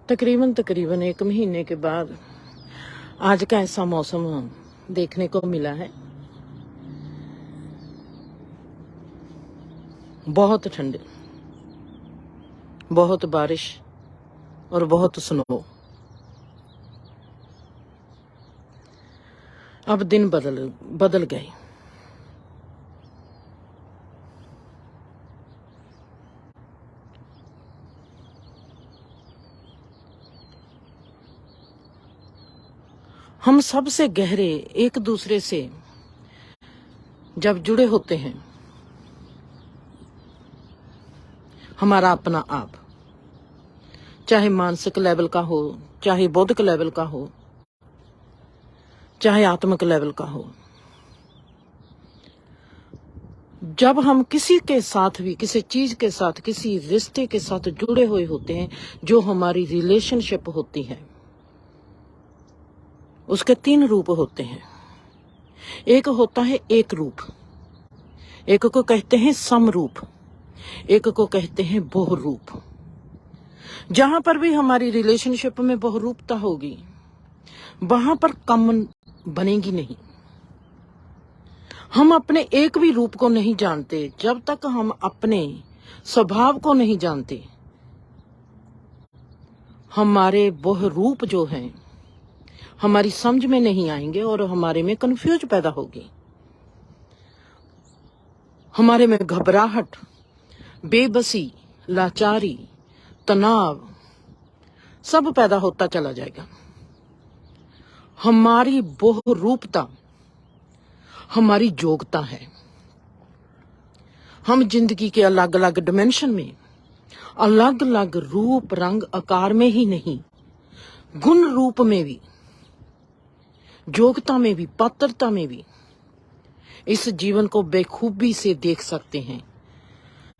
तकरीबन तकरीबन 1 महीने के बाद आज का ऐसा मौसम देखने को मिला है। बहुत ठंडी, बहुत बारिश और बहुत स्नो। अब दिन बदल गए। हम सबसे गहरे एक दूसरे से जब जुड़े होते हैं, हमारा अपना आप, चाहे मानसिक लेवल का हो, चाहे बौद्धिक लेवल का हो, चाहे आत्मिक लेवल का हो, जब हम किसी के साथ भी, किसी चीज के साथ, किसी रिश्ते के साथ जुड़े हुए होते हैं, जो हमारी रिलेशनशिप होती है, उसके 3 रूप होते हैं। एक होता है एक रूप, एक को कहते हैं समरूप, एक को कहते हैं बहुरूप। जहां पर भी हमारी रिलेशनशिप में बहुरूपता होगी, वहां पर कॉमन बनेगी नहीं। हम अपने एक भी रूप को नहीं जानते जब तक हम अपने स्वभाव को नहीं जानते। हमारे बहुरूप जो हैं हमारी समझ में नहीं आएंगे और हमारे में कंफ्यूज पैदा होगी। हमारे में घबराहट, बेबसी, लाचारी, तनाव सब पैदा होता चला जाएगा। हमारी बहुरूपता हमारी योग्यता है। हम जिंदगी के अलग अलग डिमेंशन में, अलग अलग रूप रंग आकार में ही नहीं, गुण रूप में भी, योग्यता में भी, पात्रता में भी इस जीवन को बेखूबी से देख सकते हैं।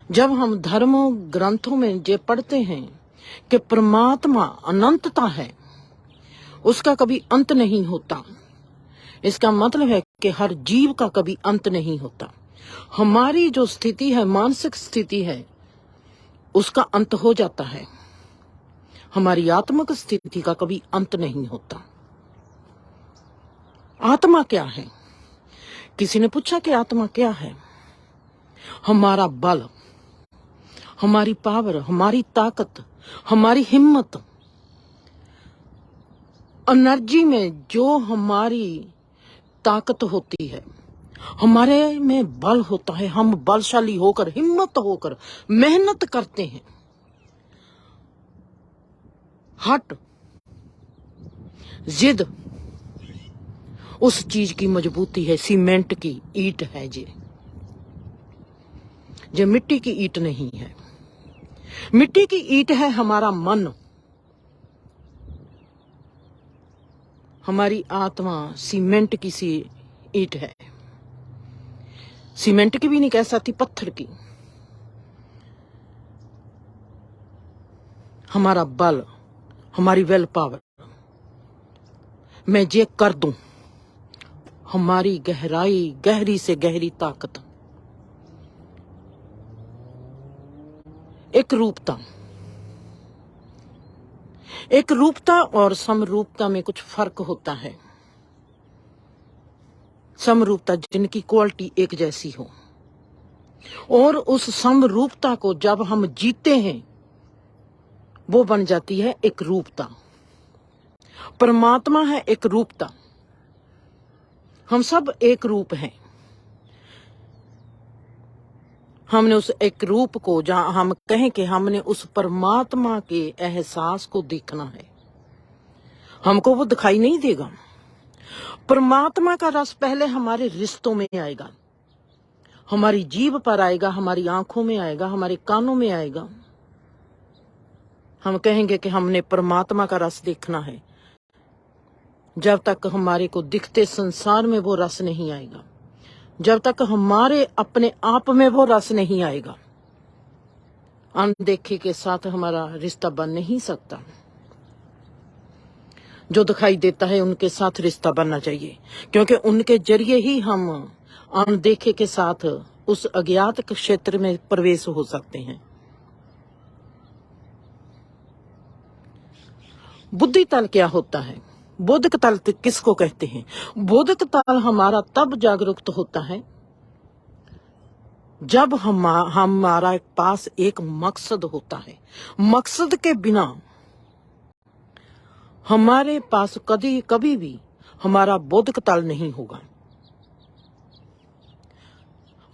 जब हम धर्मों ग्रंथों में ये पढ़ते हैं कि परमात्मा अनंतता है, उसका कभी अंत नहीं होता, इसका मतलब है कि हर जीव का कभी अंत नहीं होता। हमारी जो स्थिति है, मानसिक स्थिति है, उसका अंत हो जाता है। हमारी आत्मिक स्थिति का कभी अंत नहीं होता। आत्मा क्या है? किसी ने पूछा कि आत्मा क्या है? हमारा बल, हमारी पावर, हमारी ताकत, हमारी हिम्मत, एनर्जी में जो हमारी ताकत होती है, हमारे में बल होता है। हम बलशाली होकर, हिम्मत होकर मेहनत करते हैं। हट, जिद उस चीज की मजबूती है। सीमेंट की ईंट है जे मिट्टी की ईंट नहीं है। मिट्टी की ईंट है हमारा मन, हमारी आत्मा सीमेंट की सी ईंट है। सीमेंट की भी नहीं कह सकती, पत्थर की। हमारा बल, हमारी विल पावर, मैं जे कर दूं, हमारी गहराई, गहरी से गहरी ताकत, एक रूपता। एक रूपता और समरूपता में कुछ फर्क होता है। समरूपता जिनकी क्वालिटी एक जैसी हो, और उस समरूपता को जब हम जीते हैं, वो बन जाती है एक रूपता। परमात्मा है एक रूपता। हम सब एक रूप हैं। हमने उस एक रूप को, जहां हम कहें कि हमने उस परमात्मा के एहसास को देखना है, हमको वो दिखाई नहीं देगा। परमात्मा का रस पहले हमारे रिश्तों में आएगा, हमारी जीभ पर आएगा, हमारी आंखों में आएगा, हमारे कानों में आएगा। हम कहेंगे कि हमने परमात्मा का रस देखना है। जब तक हमारे को दिखते संसार में वो रस नहीं आएगा, जब तक हमारे अपने आप में वो रस नहीं आएगा, अनदेखे के साथ हमारा रिश्ता बन नहीं सकता। जो दिखाई देता है उनके साथ रिश्ता बनना चाहिए, क्योंकि उनके जरिए ही हम अनदेखे के साथ उस अज्ञात क्षेत्र में प्रवेश हो सकते हैं। बुद्धि तल क्या होता है? बोधक तल किसको कहते हैं? बोधक तल हमारा तब जागरूक होता है जब हमारा पास एक मकसद होता है। मकसद के बिना हमारे पास कभी भी हमारा बोधक तल नहीं होगा।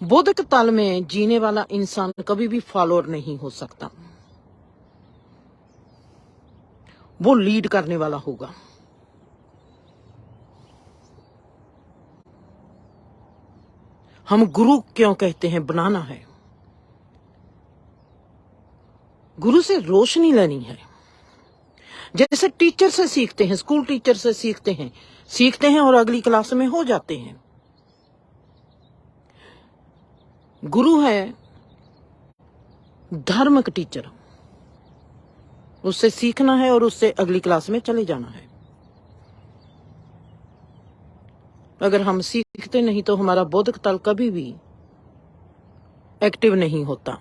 बोधक तल में जीने वाला इंसान कभी भी फॉलोअर नहीं हो सकता, वो लीड करने वाला होगा। हम गुरु क्यों कहते हैं? बनाना है। गुरु से रोशनी लेनी है। जैसे टीचर से सीखते हैं, स्कूल टीचर से सीखते हैं और अगली क्लास में हो जाते हैं। गुरु है धर्म का टीचर, उससे सीखना है और उससे अगली क्लास में चले जाना है। अगर हम सीखते नहीं तो हमारा बोधक तल कभी भी एक्टिव नहीं होता।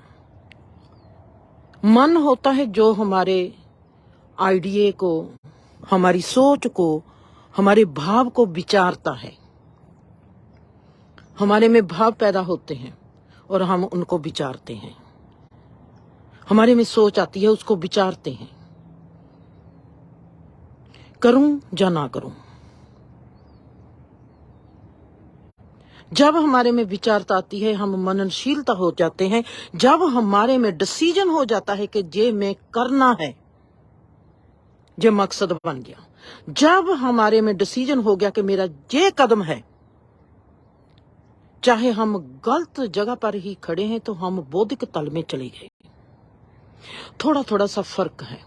मन होता है जो हमारे आइडिया को, हमारी सोच को, हमारे भाव को विचारता है। हमारे में भाव पैदा होते हैं और हम उनको विचारते हैं। हमारे में सोच आती है, उसको विचारते हैं, करूं या ना करूं। जब हमारे में विचारता आती है, हम मननशीलता हो जाते हैं। जब हमारे में डिसीजन हो जाता है कि ये मैं करना है, ये मकसद बन गया। जब हमारे में डिसीजन हो गया कि मेरा ये कदम है, चाहे हम गलत जगह पर ही खड़े हैं, तो हम बौद्धिक तल में चले गए। थोड़ा सा फर्क है।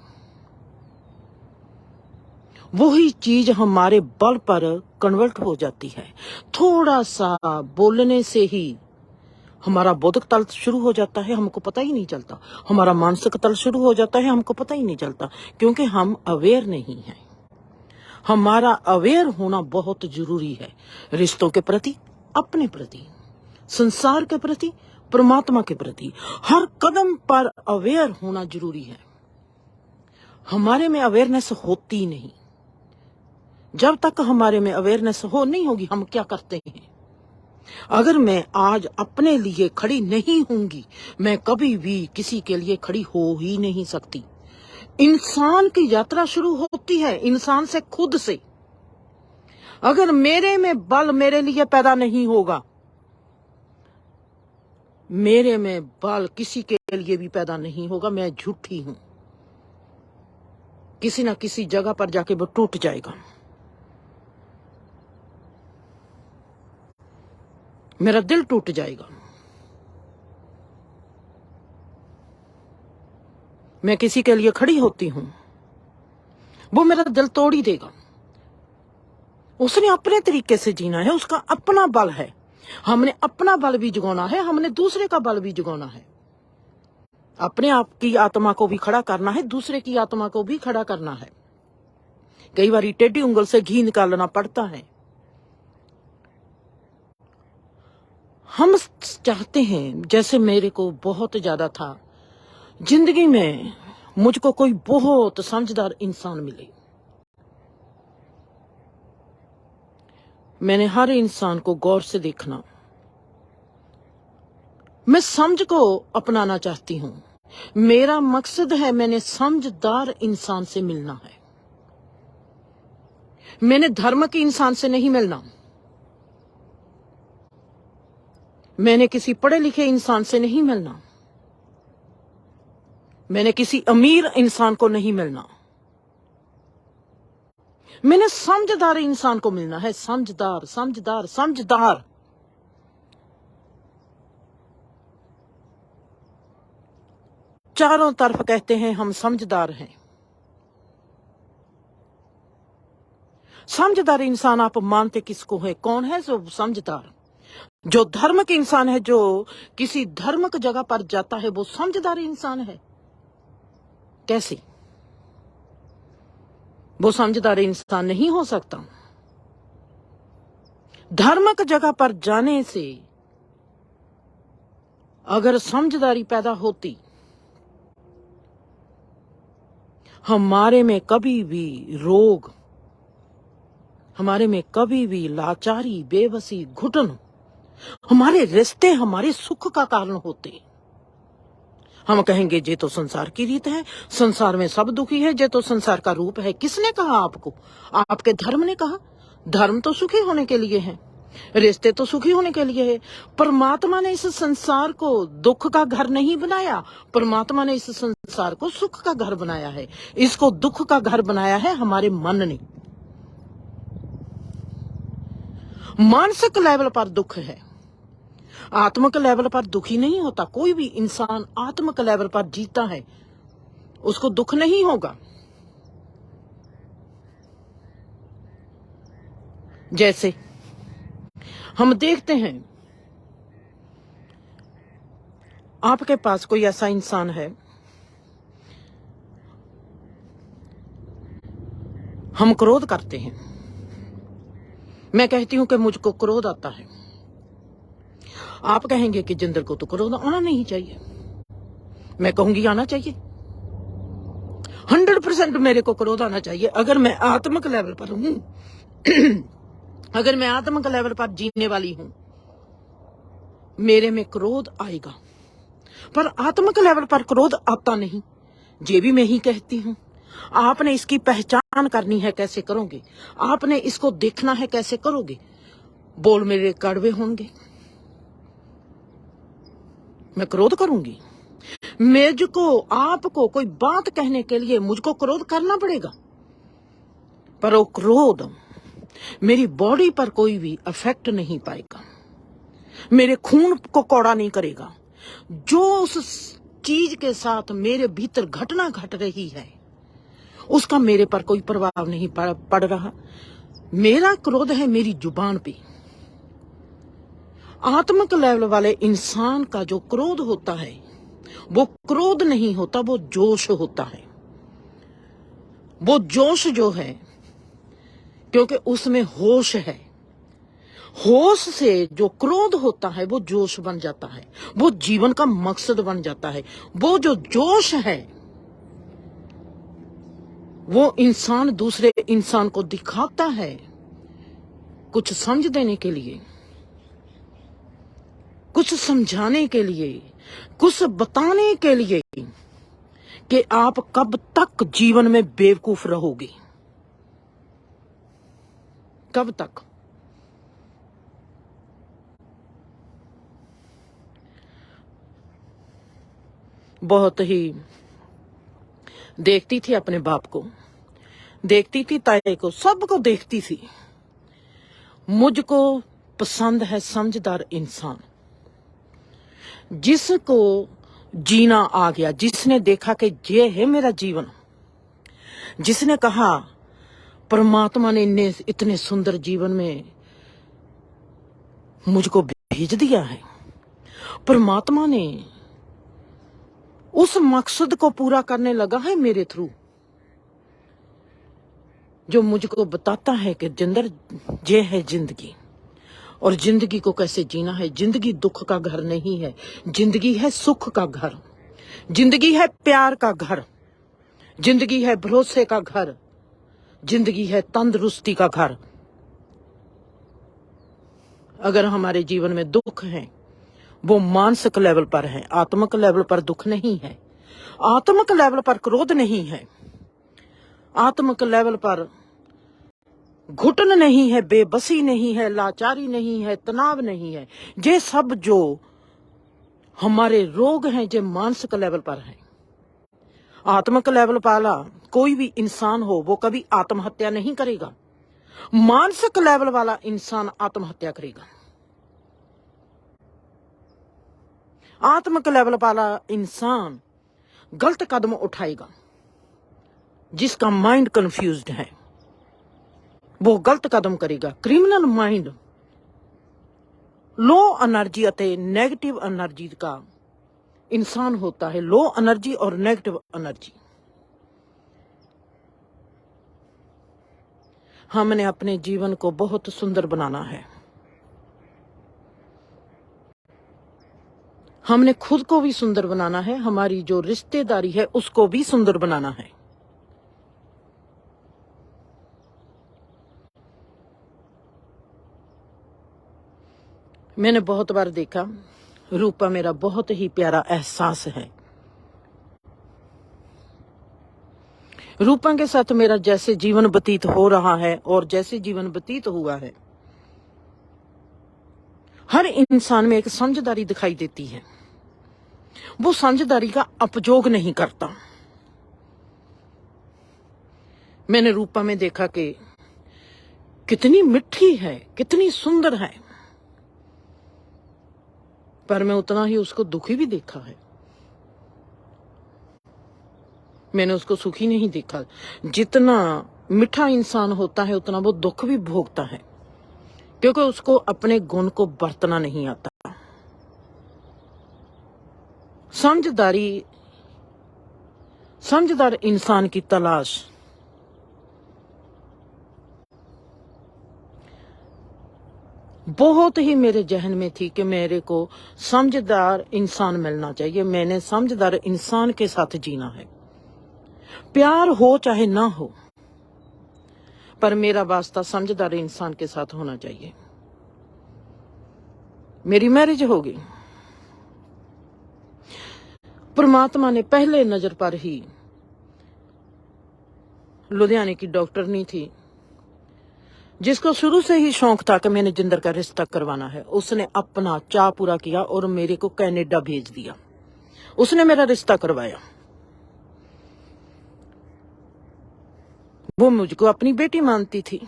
वही चीज हमारे बल पर कन्वर्ट हो जाती है। थोड़ा सा बोलने से ही हमारा बौद्धिक तल शुरू हो जाता है, हमको पता ही नहीं चलता। हमारा मानसिक तल शुरू हो जाता है, हमको पता ही नहीं चलता, क्योंकि हम अवेयर नहीं हैं। हमारा अवेयर होना बहुत जरूरी है, रिश्तों के प्रति, अपने प्रति, संसार के प्रति, परमात्मा के प्रति। हर कदम पर अवेयर होना जरूरी है। हमारे में अवेयरनेस होती नहीं। जब तक हमारे में अवेयरनेस नहीं होगी, हम क्या करते हैं? अगर मैं आज अपने लिए खड़ी नहीं होंगी, मैं कभी भी किसी के लिए खड़ी हो ही नहीं सकती। इंसान की यात्रा शुरू होती है इंसान से, खुद से। अगर मेरे में बल मेरे लिए पैदा नहीं होगा, मेरे में बल किसी के लिए भी पैदा नहीं होगा, मैं झूठी हूं। किसी ना किसी जगह पर जाके वो टूट जाएगा। मेरा दिल टूट जाएगा। मैं किसी के लिए खड़ी होती हूं, वो मेरा दिल तोड़ ही देगा। उसने अपने तरीके से जीना है, उसका अपना बल है। हमने अपना बल भी जगाना है, हमने दूसरे का बल भी जगाना है। अपने आप की आत्मा को भी खड़ा करना है, दूसरे की आत्मा को भी खड़ा करना है। कई बार टेढ़ी उंगल से घी निकालना पड़ता है। हम चाहते हैं, जैसे मेरे को बहुत ज्यादा था, जिंदगी में मुझको कोई बहुत समझदार इंसान मिले। मैंने हर इंसान को गौर से देखना, मैं समझ को अपनाना चाहती हूं। मेरा मकसद है, मैंने समझदार इंसान से मिलना है। मैंने धर्म के इंसान से नहीं मिलना। मैंने किसी पढ़े लिखे इंसान से नहीं मिलना। मैंने किसी अमीर इंसान को नहीं मिलना। मैंने समझदार इंसान को मिलना है। समझदार, समझदार, समझदार। चारों तरफ कहते हैं हम समझदार हैं। समझदार इंसान आप मानते किसको है? कौन है जो समझदार? जो धर्म के इंसान है, जो किसी धर्म की जगह पर जाता है, वो समझदार इंसान है। कैसे? वो समझदार इंसान नहीं हो सकता। धर्म की जगह पर जाने से अगर समझदारी पैदा होती, हमारे में कभी भी रोग, हमारे में कभी भी लाचारी, बेबसी, घुटन, हमारे रिश्ते हमारे सुख का कारण होते हैं। हम कहेंगे ये तो संसार की रीत है, संसार में सब दुखी है, ये तो संसार का रूप है। किसने कहा आपको? आपके धर्म ने कहा। धर्म तो सुखी होने के लिए है, रिश्ते तो सुखी होने के लिए है। परमात्मा ने इस संसार को दुख का घर नहीं बनाया, परमात्मा ने इस संसार को सुख का घर बनाया है। इसको दुख का घर बनाया है हमारे मन ने। मानसिक लेवल पर दुख है, आत्मिक लेवल पर दुखी नहीं होता। कोई भी इंसान आत्मिक लेवल पर जीता है, उसको दुख नहीं होगा। जैसे हम देखते हैं, आपके पास कोई ऐसा इंसान है, हम क्रोध करते हैं। मैं कहती हूं कि मुझको क्रोध आता है, आप कहेंगे कि जिंदर को तो क्रोध आना नहीं चाहिए। मैं कहूंगी आना चाहिए, 100% मेरे को क्रोध आना चाहिए। अगर मैं आत्मिक लेवल पर हूं अगर मैं आत्मिक लेवल पर जीने वाली हूं, मेरे में क्रोध आएगा। पर आत्मिक लेवल पर क्रोध आता नहीं, ये भी मैं ही कहती हूं। आपने इसकी पहचान करनी है, कैसे करोगे? आपने इसको देखना है, कैसे करोगे? बोल मेरे कड़वे होंगे, मैं क्रोध करूंगी। मुझको आपको कोई बात कहने के लिए मुझको क्रोध करना पड़ेगा, पर वो क्रोध मेरी बॉडी पर कोई भी इफेक्ट नहीं पाएगा, मेरे खून को कौड़ा नहीं करेगा। जो उस चीज के साथ मेरे भीतर घटना घट रही है, उसका मेरे पर कोई प्रभाव नहीं पड़ रहा। मेरा क्रोध है मेरी जुबान पे। आत्मिक लेवल वाले इंसान का जो क्रोध होता है, वो क्रोध नहीं होता, वो जोश होता है। वो जोश जो है, क्योंकि उसमें होश है। होश से जो क्रोध होता है वो जोश बन जाता है, वो जीवन का मकसद बन जाता है। वो जो जोश है, वो इंसान दूसरे इंसान को दिखाता है कुछ समझ देने के लिए, कुछ समझाने के लिए, कुछ बताने के लिए कि आप कब तक जीवन में बेवकूफ रहोगे, कब तक। बहुत ही देखती थी अपने बाप को, देखती थी ताए को, सबको देखती थी। मुझको पसंद है समझदार इंसान, जिसको जीना आ गया, जिसने देखा कि ये है मेरा जीवन, जिसने कहा परमात्मा ने इतने सुंदर जीवन में मुझको भेज दिया है, परमात्मा ने उस मकसद को पूरा करने लगा है मेरे थ्रू, जो मुझको बताता है कि जिंदर ये है जिंदगी, और जिंदगी को कैसे जीना है। जिंदगी दुख का घर नहीं है, जिंदगी है सुख का घर, जिंदगी है प्यार का घर, जिंदगी है भरोसे का घर, जिंदगी है तंदुरुस्ती का घर। अगर हमारे जीवन में दुख है, वो मानसिक लेवल पर है, आत्मिक लेवल पर दुख नहीं है, आत्मिक लेवल पर क्रोध नहीं है, आत्मिक लेवल पर घुटन नहीं है, बेबसी नहीं है, लाचारी नहीं है, तनाव नहीं है। ये सब जो हमारे रोग हैं, ये मानसिक लेवल पर है। आत्मिक लेवल वाला कोई भी इंसान हो, वो कभी आत्महत्या नहीं करेगा। मानसिक लेवल वाला इंसान आत्महत्या करेगा। आत्मिक लेवल वाला इंसान गलत कदम उठाएगा। जिसका माइंड कंफ्यूज्ड है, वो गलत कदम करेगा। क्रिमिनल माइंड लो एनर्जी ਅਤੇ नेगेटिव एनर्जी का इंसान होता है, लो एनर्जी और नेगेटिव एनर्जी। हमने अपने जीवन को बहुत सुंदर बनाना है, हमने खुद को भी सुंदर बनाना है, हमारी जो रिश्तेदारी है उसको भी सुंदर बनाना है। मैंने बहुत बार देखा, रूपा मेरा बहुत ही प्यारा एहसास है। रूपा के साथ मेरा जैसे जीवन व्यतीत हो रहा है और जैसे जीवन व्यतीत हुआ है, हर इंसान में एक समझदारी दिखाई देती है। वो समझदारी का अपयोग नहीं करता। मैंने रूपा में देखा कि कितनी मिठी है, कितनी सुंदर है, पर मैं उतना ही उसको दुखी भी देखा है। मैंने उसको सुखी नहीं देखा। जितना मीठा इंसान होता है उतना वो दुख भी भोगता है, क्योंकि उसको अपने गुण को बरतना नहीं आता। समझदार इंसान की तलाश बहुत ही मेरे जहन में थी कि मेरे को समझदार इंसान मिलना चाहिए। मैंने समझदार इंसान के साथ जीना है। प्यार हो चाहे ना हो, पर मेरा वास्ता समझदार इंसान के साथ होना चाहिए। मेरी मैरिज होगी। परमात्मा ने पहले नजर पर ही, लुधियाने की डॉक्टरनी थी जिसको शुरू से ही शौक था कि मैंने जिंदर का रिश्ता करवाना है, उसने अपना चाह पूरा किया और मेरे को कनाडा भेज दिया। उसने मेरा रिश्ता करवाया। वो मुझको अपनी बेटी मानती थी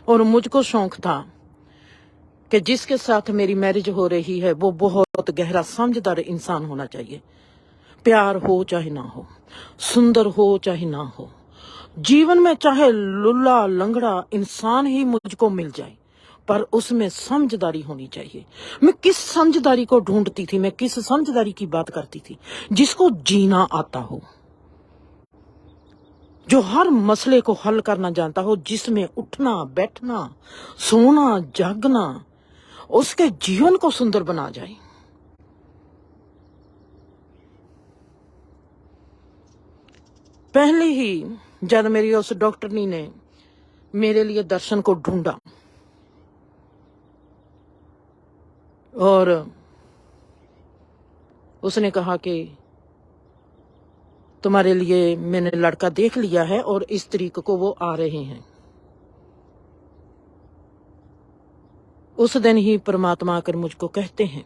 और मुझको शौक था कि जिसके साथ मेरी मैरिज हो रही है वो बहुत गहरा समझदार इंसान होना चाहिए। प्यार हो चाहे ना हो, सुंदर हो चाहे ना हो, जीवन में चाहे लुल्ला लंगड़ा इंसान ही मुझको मिल जाए, पर उसमें समझदारी होनी चाहिए। मैं किस समझदारी को ढूंढती थी, मैं किस समझदारी की बात करती थी? जिसको जीना आता हो, जो हर मसले को हल करना जानता हो, जिसमें उठना बैठना सोना जागना उसके जीवन को सुंदर बना जाए। पहले ही जब मेरी उस डॉक्टरनी ने मेरे लिए दर्शन को ढूंढा और उसने कहा कि तुम्हारे लिए मैंने लड़का देख लिया है और इस तरीक को वो आ रहे हैं, उस दिन ही परमात्मा आकर मुझको कहते हैं,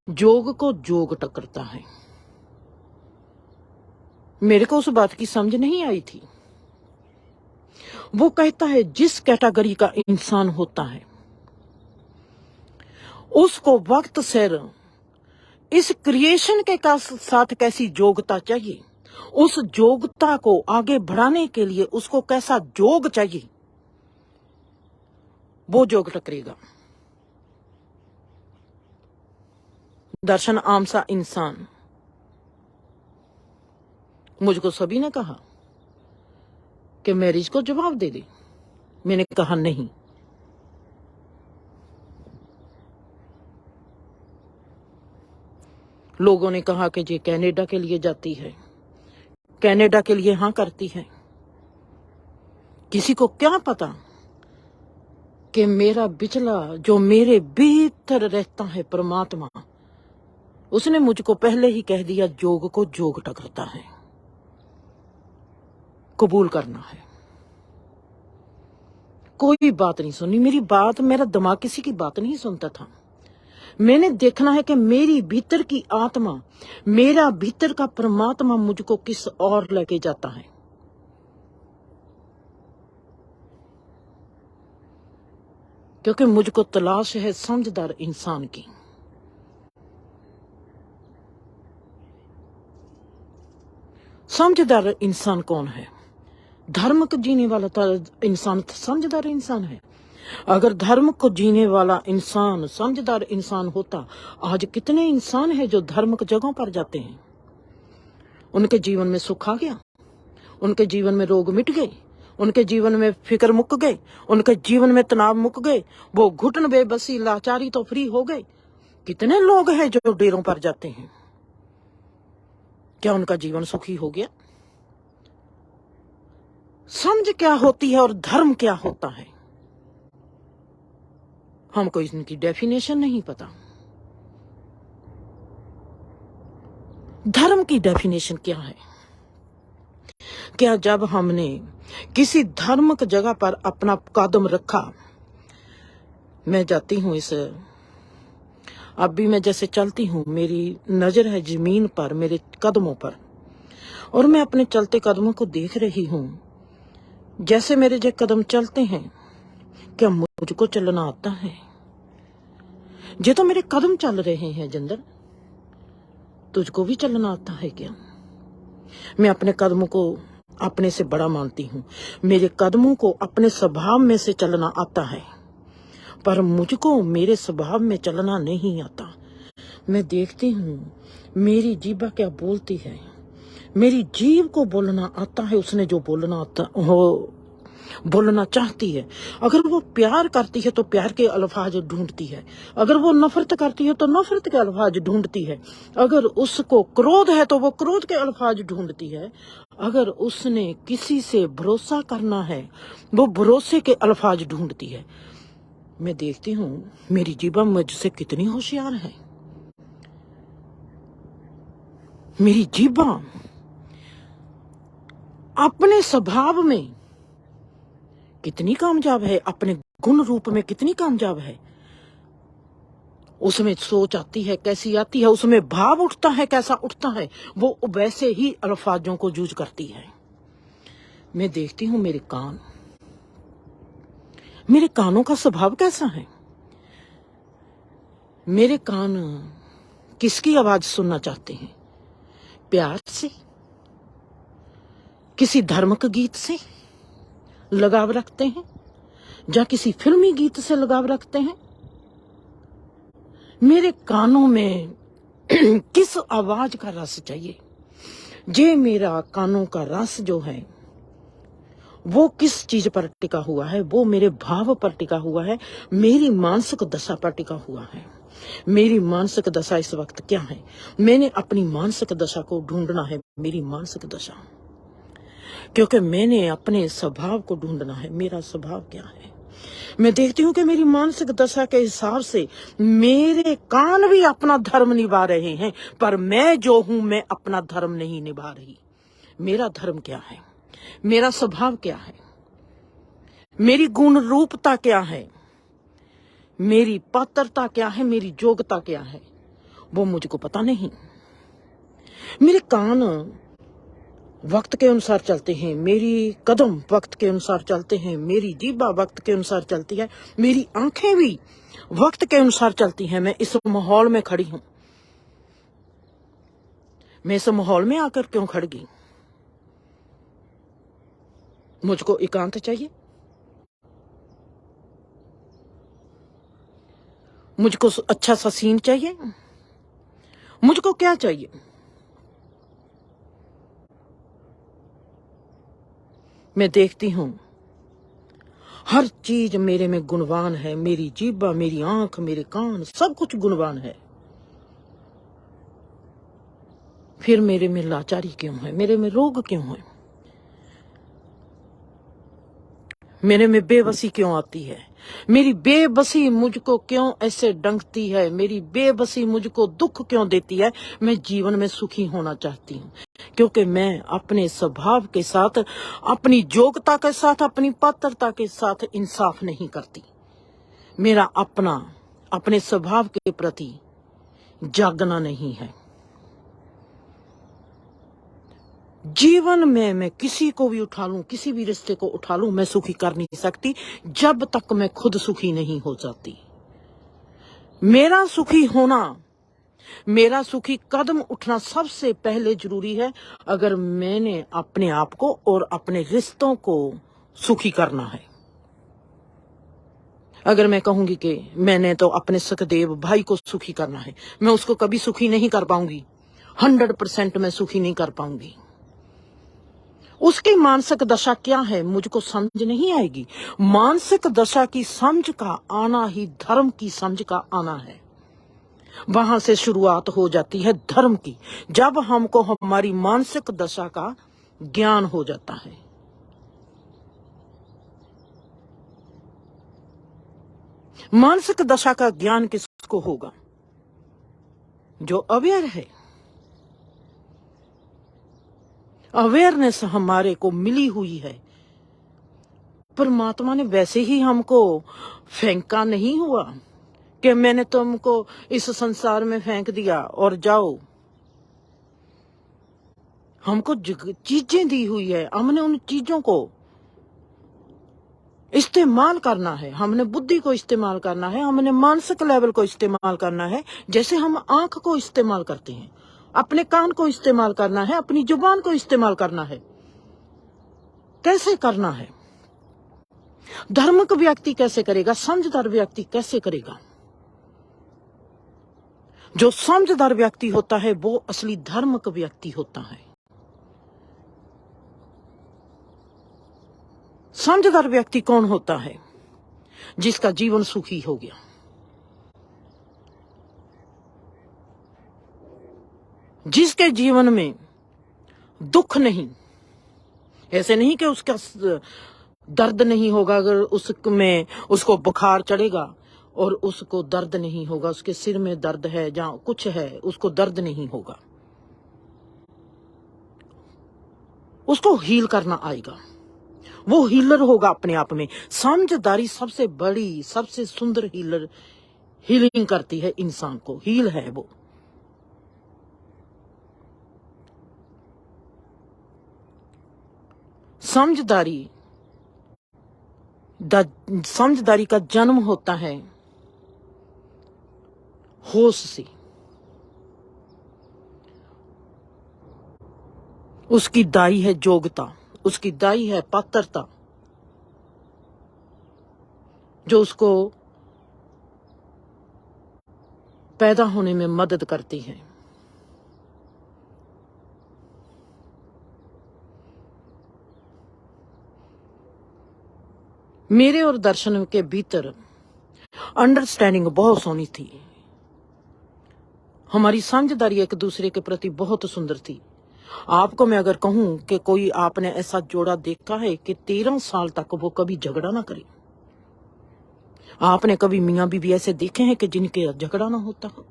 जोग को जोग टकरता है। मेरे को उस बात की समझ नहीं आई थी। वो कहता है जिस कैटेगरी का इंसान होता है उसको वक्त सिर इस क्रिएशन के साथ कैसी जोगता चाहिए, उस जोगता को आगे बढ़ाने के लिए उसको कैसा जोग चाहिए, वो जोग टकरेगा। दर्शन आम सा इंसान, मुझको सभी ने कहा कि मैरिज को जवाब दे दे। मैंने कहा नहीं। लोगों ने कहा कि ये कनाडा के लिए जाती है, कनाडा के लिए हाँ करती है। किसी को क्या पता कि मेरा बिचला जो मेरे भीतर रहता है परमात्मा, उसने मुझको पहले ही कह दिया जोग को जोग टकरता है, कबूल करना है। कोई बात नहीं सुनी मेरी बात, मेरा दिमाग किसी की बात नहीं सुनता था। मैंने देखना है कि मेरी भीतर की आत्मा, मेरा भीतर का परमात्मा मुझको किस और लेके जाता है। क्योंकि मुझको तलाश है समझदार इंसान की। समझदार इंसान कौन है? धर्म को जीने वाला इंसान समझदार इंसान है। अगर धर्म को जीने वाला इंसान समझदार इंसान होता, आज कितने इंसान हैं जो धर्म की जगहों पर जाते हैं, उनके जीवन में सुख आ गया, उनके जीवन में रोग मिट गए, उनके जीवन में फिक्र मुक गए, उनके जीवन में तनाव मुक गए, वो घुटन बेबसी लाचारी तो फ्री हो गए। कितने लोग हैं जो डेरों पर जाते हैं, क्या उनका जीवन सुखी हो गया? समझ क्या होती है और धर्म क्या होता है, हमको इनकी डेफिनेशन नहीं पता। धर्म की डेफिनेशन क्या है? क्या जब हमने किसी धर्म की जगह पर अपना कदम रखा, मैं जाती हूं अब भी मैं जैसे चलती हूं, मेरी नजर है जमीन पर, मेरे कदमों पर, और मैं अपने चलते कदमों को देख रही हूं। जैसे मेरे जो कदम चलते हैं, क्या मुझको चलना आता है? ये तो मेरे कदम चल रहे हैं जिंदर, तुझको भी चलना आता है क्या? मैं अपने कदमों को अपने से बड़ा मानती हूँ। मेरे कदमों को अपने स्वभाव में से चलना आता है, पर मुझको मेरे स्वभाव में चलना नहीं आता। मैं देखती हूँ मेरी जीभ क्या बोलती है। मेरी जीभ को बोलना आता है, उसने जो बोलना आता हो बोलना चाहती है। अगर वो प्यार करती है तो प्यार के अल्फाज ढूंढती है, अगर वो नफरत करती है तो नफरत के अल्फाज ढूंढती है, अगर उसको क्रोध है तो वो क्रोध के अल्फाज ढूंढती है, अगर उसने किसी से भरोसा करना है वो भरोसे के अल्फाज ढूंढती है। मैं देखती हूँ मेरी जीभा मुझसे कितनी होशियार है। मेरी जीभा अपने स्वभाव में कितनी कामयाब है, अपने गुण रूप में कितनी कामयाब है। उसमें सोच आती है कैसी आती है, उसमें भाव उठता है कैसा उठता है, वो वैसे ही अल्फाजों को यूज करती है। मैं देखती हूँ मेरे कानों का स्वभाव कैसा है। मेरे कान किसकी आवाज सुनना चाहते हैं? प्यार से, किसी धर्म के गीत से लगाव रखते हैं, या किसी फिल्मी गीत से लगाव रखते हैं? मेरे कानों में किस आवाज का रस चाहिए? जे मेरा कानों का रस जो है वो किस चीज पर टिका हुआ है? वो मेरे भाव पर टिका हुआ है, मेरी मानसिक दशा पर टिका हुआ है। मेरी मानसिक दशा इस वक्त क्या है? मैंने अपनी मानसिक दशा को ढूंढना है, मेरी मानसिक दशा, क्योंकि मैंने अपने स्वभाव को ढूंढना है। मेरा स्वभाव क्या है? मैं देखती हूँ कि मेरी मानसिक दशा के हिसाब से मेरे कान भी अपना धर्म निभा रहे हैं, पर मैं जो हूं मैं अपना धर्म नहीं निभा रही। मेरा धर्म क्या है? मेरा स्वभाव क्या है? मेरी गुण रूपता क्या है? मेरी पात्रता क्या है? मेरी योग्यता क्या है? वो मुझको पता नहीं। मेरे कान वक्त के अनुसार चलते हैं, मेरी कदम वक्त के अनुसार चलते हैं, मेरी जीभा वक्त के अनुसार चलती है, मेरी आंखें भी वक्त के अनुसार चलती हैं। मैं इस माहौल में खड़ी हूं। मैं इस माहौल में आकर क्यों खड़ गई? मुझको एकांत चाहिए, मुझको अच्छा सा सीन चाहिए, मुझको क्या चाहिए? मैं देखती हूं हर चीज मेरे में गुणवान है। मेरी जीभा, मेरी आंख, मेरे कान, सब कुछ गुणवान है। फिर मेरे में लाचारी क्यों है? मेरे में रोग क्यों है? मेरे में बेबसी क्यों आती है? मेरी बेबसी मुझको क्यों ऐसे डंकती है? मेरी बेबसी मुझको दुख क्यों देती है? मैं जीवन में सुखी होना चाहती हूँ, क्योंकि मैं अपने स्वभाव के साथ, अपनी योग्यता के साथ, अपनी पात्रता के साथ इंसाफ नहीं करती। मेरा अपने स्वभाव के प्रति जागना नहीं है। जीवन में मैं किसी को भी उठा लूं, किसी भी रिश्ते को उठा लूं, मैं सुखी कर नहीं सकती जब तक मैं खुद सुखी नहीं हो जाती। मेरा सुखी होना, मेरा सुखी कदम उठना सबसे पहले जरूरी है, अगर मैंने अपने आप को और अपने रिश्तों को सुखी करना है। अगर मैं कहूंगी कि मैंने तो अपने सखदेव भाई को सुखी करना है, मैं उसको कभी सुखी नहीं कर पाऊंगी। 100% मैं सुखी नहीं कर पाऊंगी। उसकी मानसिक दशा क्या है मुझको समझ नहीं आएगी। मानसिक दशा की समझ का आना ही धर्म की समझ का आना है। वहां से शुरुआत हो जाती है धर्म की, जब हमको हमारी मानसिक दशा का ज्ञान हो जाता है। मानसिक दशा का ज्ञान किसको होगा? जो अवेयर है। अवेयरनेस हमारे को मिली हुई है। परमात्मा ने वैसे ही हमको फेंका नहीं हुआ कि मैंने तुमको इस संसार में फेंक दिया और जाओ। हमको चीजें दी हुई है, हमने उन चीजों को इस्तेमाल करना है, हमने बुद्धि को इस्तेमाल करना है, हमने मानसिक लेवल को इस्तेमाल करना है। जैसे हम आंख को इस्तेमाल करते हैं, अपने कान को इस्तेमाल करना है, अपनी जुबान को इस्तेमाल करना है। कैसे करना है? धार्मिक व्यक्ति कैसे करेगा? समझदार व्यक्ति कैसे करेगा? जो समझदार व्यक्ति होता है वो असली धार्मिक व्यक्ति होता है। समझदार व्यक्ति कौन होता है? जिसका जीवन सुखी हो गया, जिसके जीवन में दुख नहीं। ऐसे नहीं कि उसका दर्द नहीं होगा, अगर उसमें उसको बुखार चढ़ेगा और उसको दर्द नहीं होगा, उसके सिर में दर्द है, जहां कुछ है उसको दर्द नहीं होगा, उसको हील करना आएगा। वो हीलर होगा अपने आप में। समझदारी सबसे बड़ी, सबसे सुंदर हीलर, हीलिंग करती है इंसान को, हील है वो। समझदारी का जन्म होता है होश से। उसकी दाई है योग्यता, उसकी दाई है पात्रता, जो उसको पैदा होने में मदद करती है। मेरे और दर्शन के भीतर अंडरस्टैंडिंग बहुत सोनी थी। हमारी समझदारी एक दूसरे के प्रति बहुत सुंदर थी। आपको मैं अगर कहूं कि कोई आपने ऐसा जोड़ा देखा है कि 13 साल तक वो कभी झगड़ा ना करे? आपने कभी मियां बीवी ऐसे देखे हैं कि जिनके झगड़ा ना होता हो?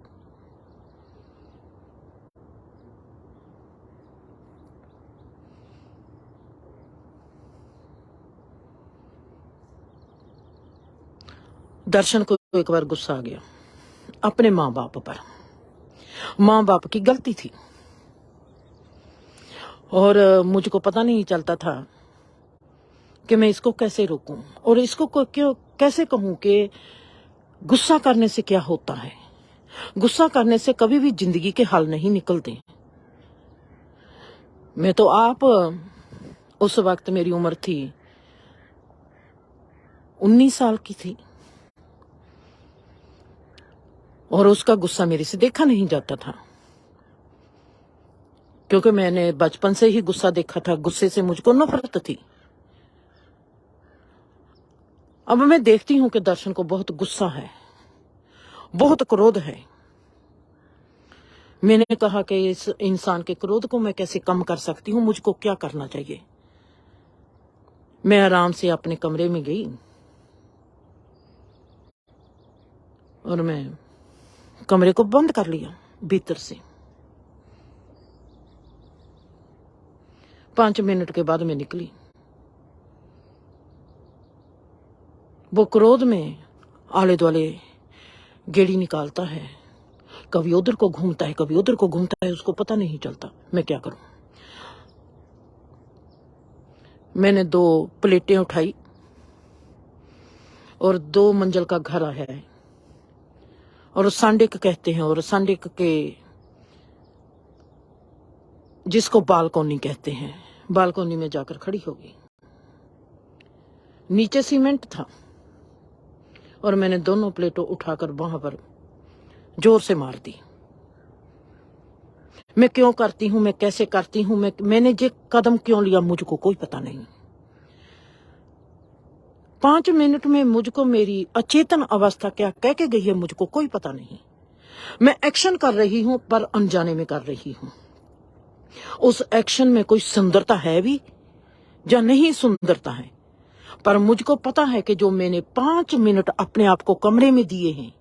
दर्शन को एक बार गुस्सा आ गया अपने माँ बाप पर। माँ बाप की गलती थी और मुझको पता नहीं चलता था कि मैं इसको कैसे रोकूं और इसको क्यों कैसे कहूं कि गुस्सा करने से क्या होता है। गुस्सा करने से कभी भी जिंदगी के हल नहीं निकलते। मैं तो आप उस वक्त मेरी उम्र थी 19 साल की थी और उसका गुस्सा मेरे से देखा नहीं जाता था, क्योंकि मैंने बचपन से ही गुस्सा देखा था। गुस्से से मुझको नफरत थी। अब मैं देखती हूं कि दर्शन को बहुत गुस्सा है, बहुत क्रोध है। मैंने कहा कि इस इंसान के क्रोध को मैं कैसे कम कर सकती हूँ, मुझको क्या करना चाहिए। मैं आराम से अपने कमरे में गई और मैं कमरे को बंद कर लिया भीतर से। 5 मिनट के बाद मैं निकली। वो क्रोध में आले दुआले गेड़ी निकालता है, कभी उधर को घूमता है, कभी उधर को घूमता है, उसको पता नहीं चलता। मैं क्या करूं? मैंने 2 प्लेटें उठाई और 2 मंजिल का घर है और सांडिक कहते हैं, और सांडिक के जिसको बालकोनी कहते हैं, बालकोनी में जाकर खड़ी हो गई। नीचे सीमेंट था और मैंने दोनों प्लेटों उठाकर वहां पर जोर से मार दी। मैं क्यों करती हूं, मैं कैसे करती हूं, मैंने ये कदम क्यों लिया, मुझको कोई पता नहीं। 5 मिनट में मुझको मेरी अचेतन अवस्था क्या कह के गई है, मुझको कोई पता नहीं। मैं एक्शन कर रही हूं पर अनजाने में कर रही हूं। उस एक्शन में कोई सुंदरता है भी या नहीं सुंदरता है, पर मुझको पता है कि जो मैंने 5 मिनट अपने आप को कमरे में दिए हैं,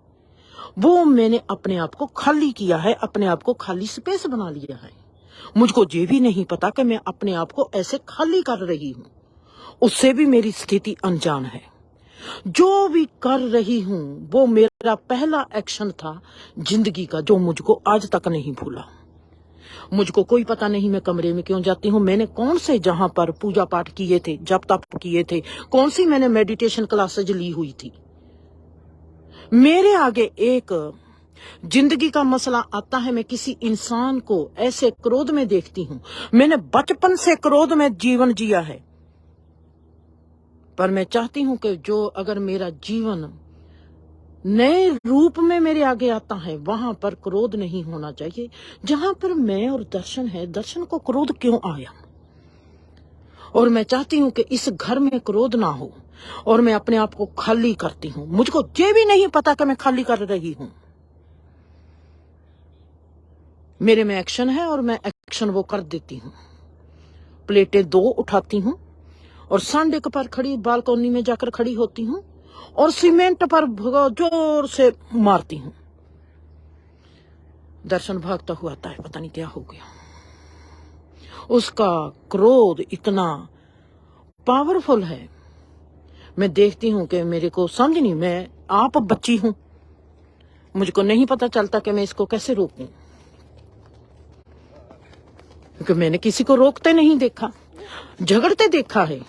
वो मैंने अपने आप को खाली किया है, अपने आप को खाली स्पेस बना लिया है। मुझको ये भी नहीं पता कि मैं अपने आप को ऐसे खाली कर रही हूं, उससे भी मेरी स्थिति अनजान है। जो भी कर रही हूं वो मेरा पहला एक्शन था जिंदगी का, जो मुझको आज तक नहीं भूला। मुझको कोई पता नहीं मैं कमरे में क्यों जाती हूँ, मैंने कौन से जहां पर पूजा पाठ किए थे, जप तप किए थे, कौन सी मैंने मेडिटेशन क्लासेज ली हुई थी। मेरे आगे एक जिंदगी का मसला आता है, मैं किसी इंसान को ऐसे क्रोध में देखती हूँ। मैंने बचपन से क्रोध में जीवन जिया है, पर मैं चाहती हूं कि जो अगर मेरा जीवन नए रूप में मेरे आगे आता है, वहां पर क्रोध नहीं होना चाहिए। जहां पर मैं और दर्शन है, दर्शन को क्रोध क्यों आया? और मैं चाहती हूं कि इस घर में क्रोध ना हो, और मैं अपने आप को खाली करती हूं। मुझको ये भी नहीं पता कि मैं खाली कर रही हूं। मेरे में एक्शन है और मैं एक्शन वो कर देती हूं। प्लेटें 2 उठाती हूं और सांडे पर खड़ी बालकोनी में जाकर खड़ी होती हूं और सीमेंट पर जोर से मारती हूं। दर्शन भागता हुआ आता है, पता नहीं क्या हो गया। उसका क्रोध इतना पावरफुल है, मैं देखती हूं कि मेरे को समझ नहीं, मैं आप बच्ची हूं, मुझको नहीं पता चलता कि मैं इसको कैसे रोकूं, क्योंकि मैंने किसी को रोकते नहीं देखा, झगड़ते देखा है,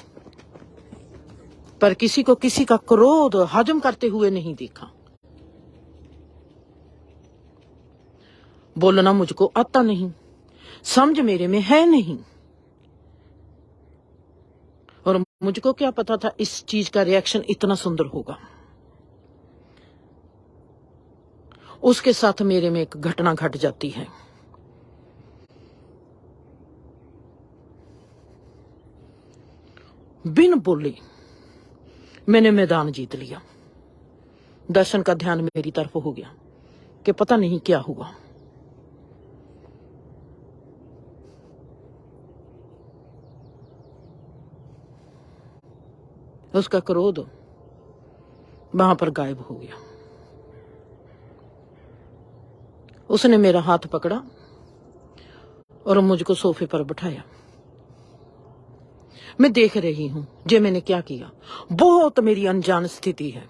पर किसी को किसी का क्रोध हजम करते हुए नहीं देखा। बोलना मुझको आता नहीं, समझ मेरे में है नहीं, और मुझको क्या पता था इस चीज का रिएक्शन इतना सुंदर होगा। उसके साथ मेरे में एक घटना घट जाती है। बिन बोले मैंने मैदान जीत लिया। दर्शन का ध्यान मेरी तरफ हो गया कि पता नहीं क्या हुआ। उसका क्रोध वहां पर गायब हो गया। उसने मेरा हाथ पकड़ा और मुझको सोफे पर बिठाया। मैं देख रही हूं जे मैंने क्या किया। बहुत मेरी अनजान स्थिति है।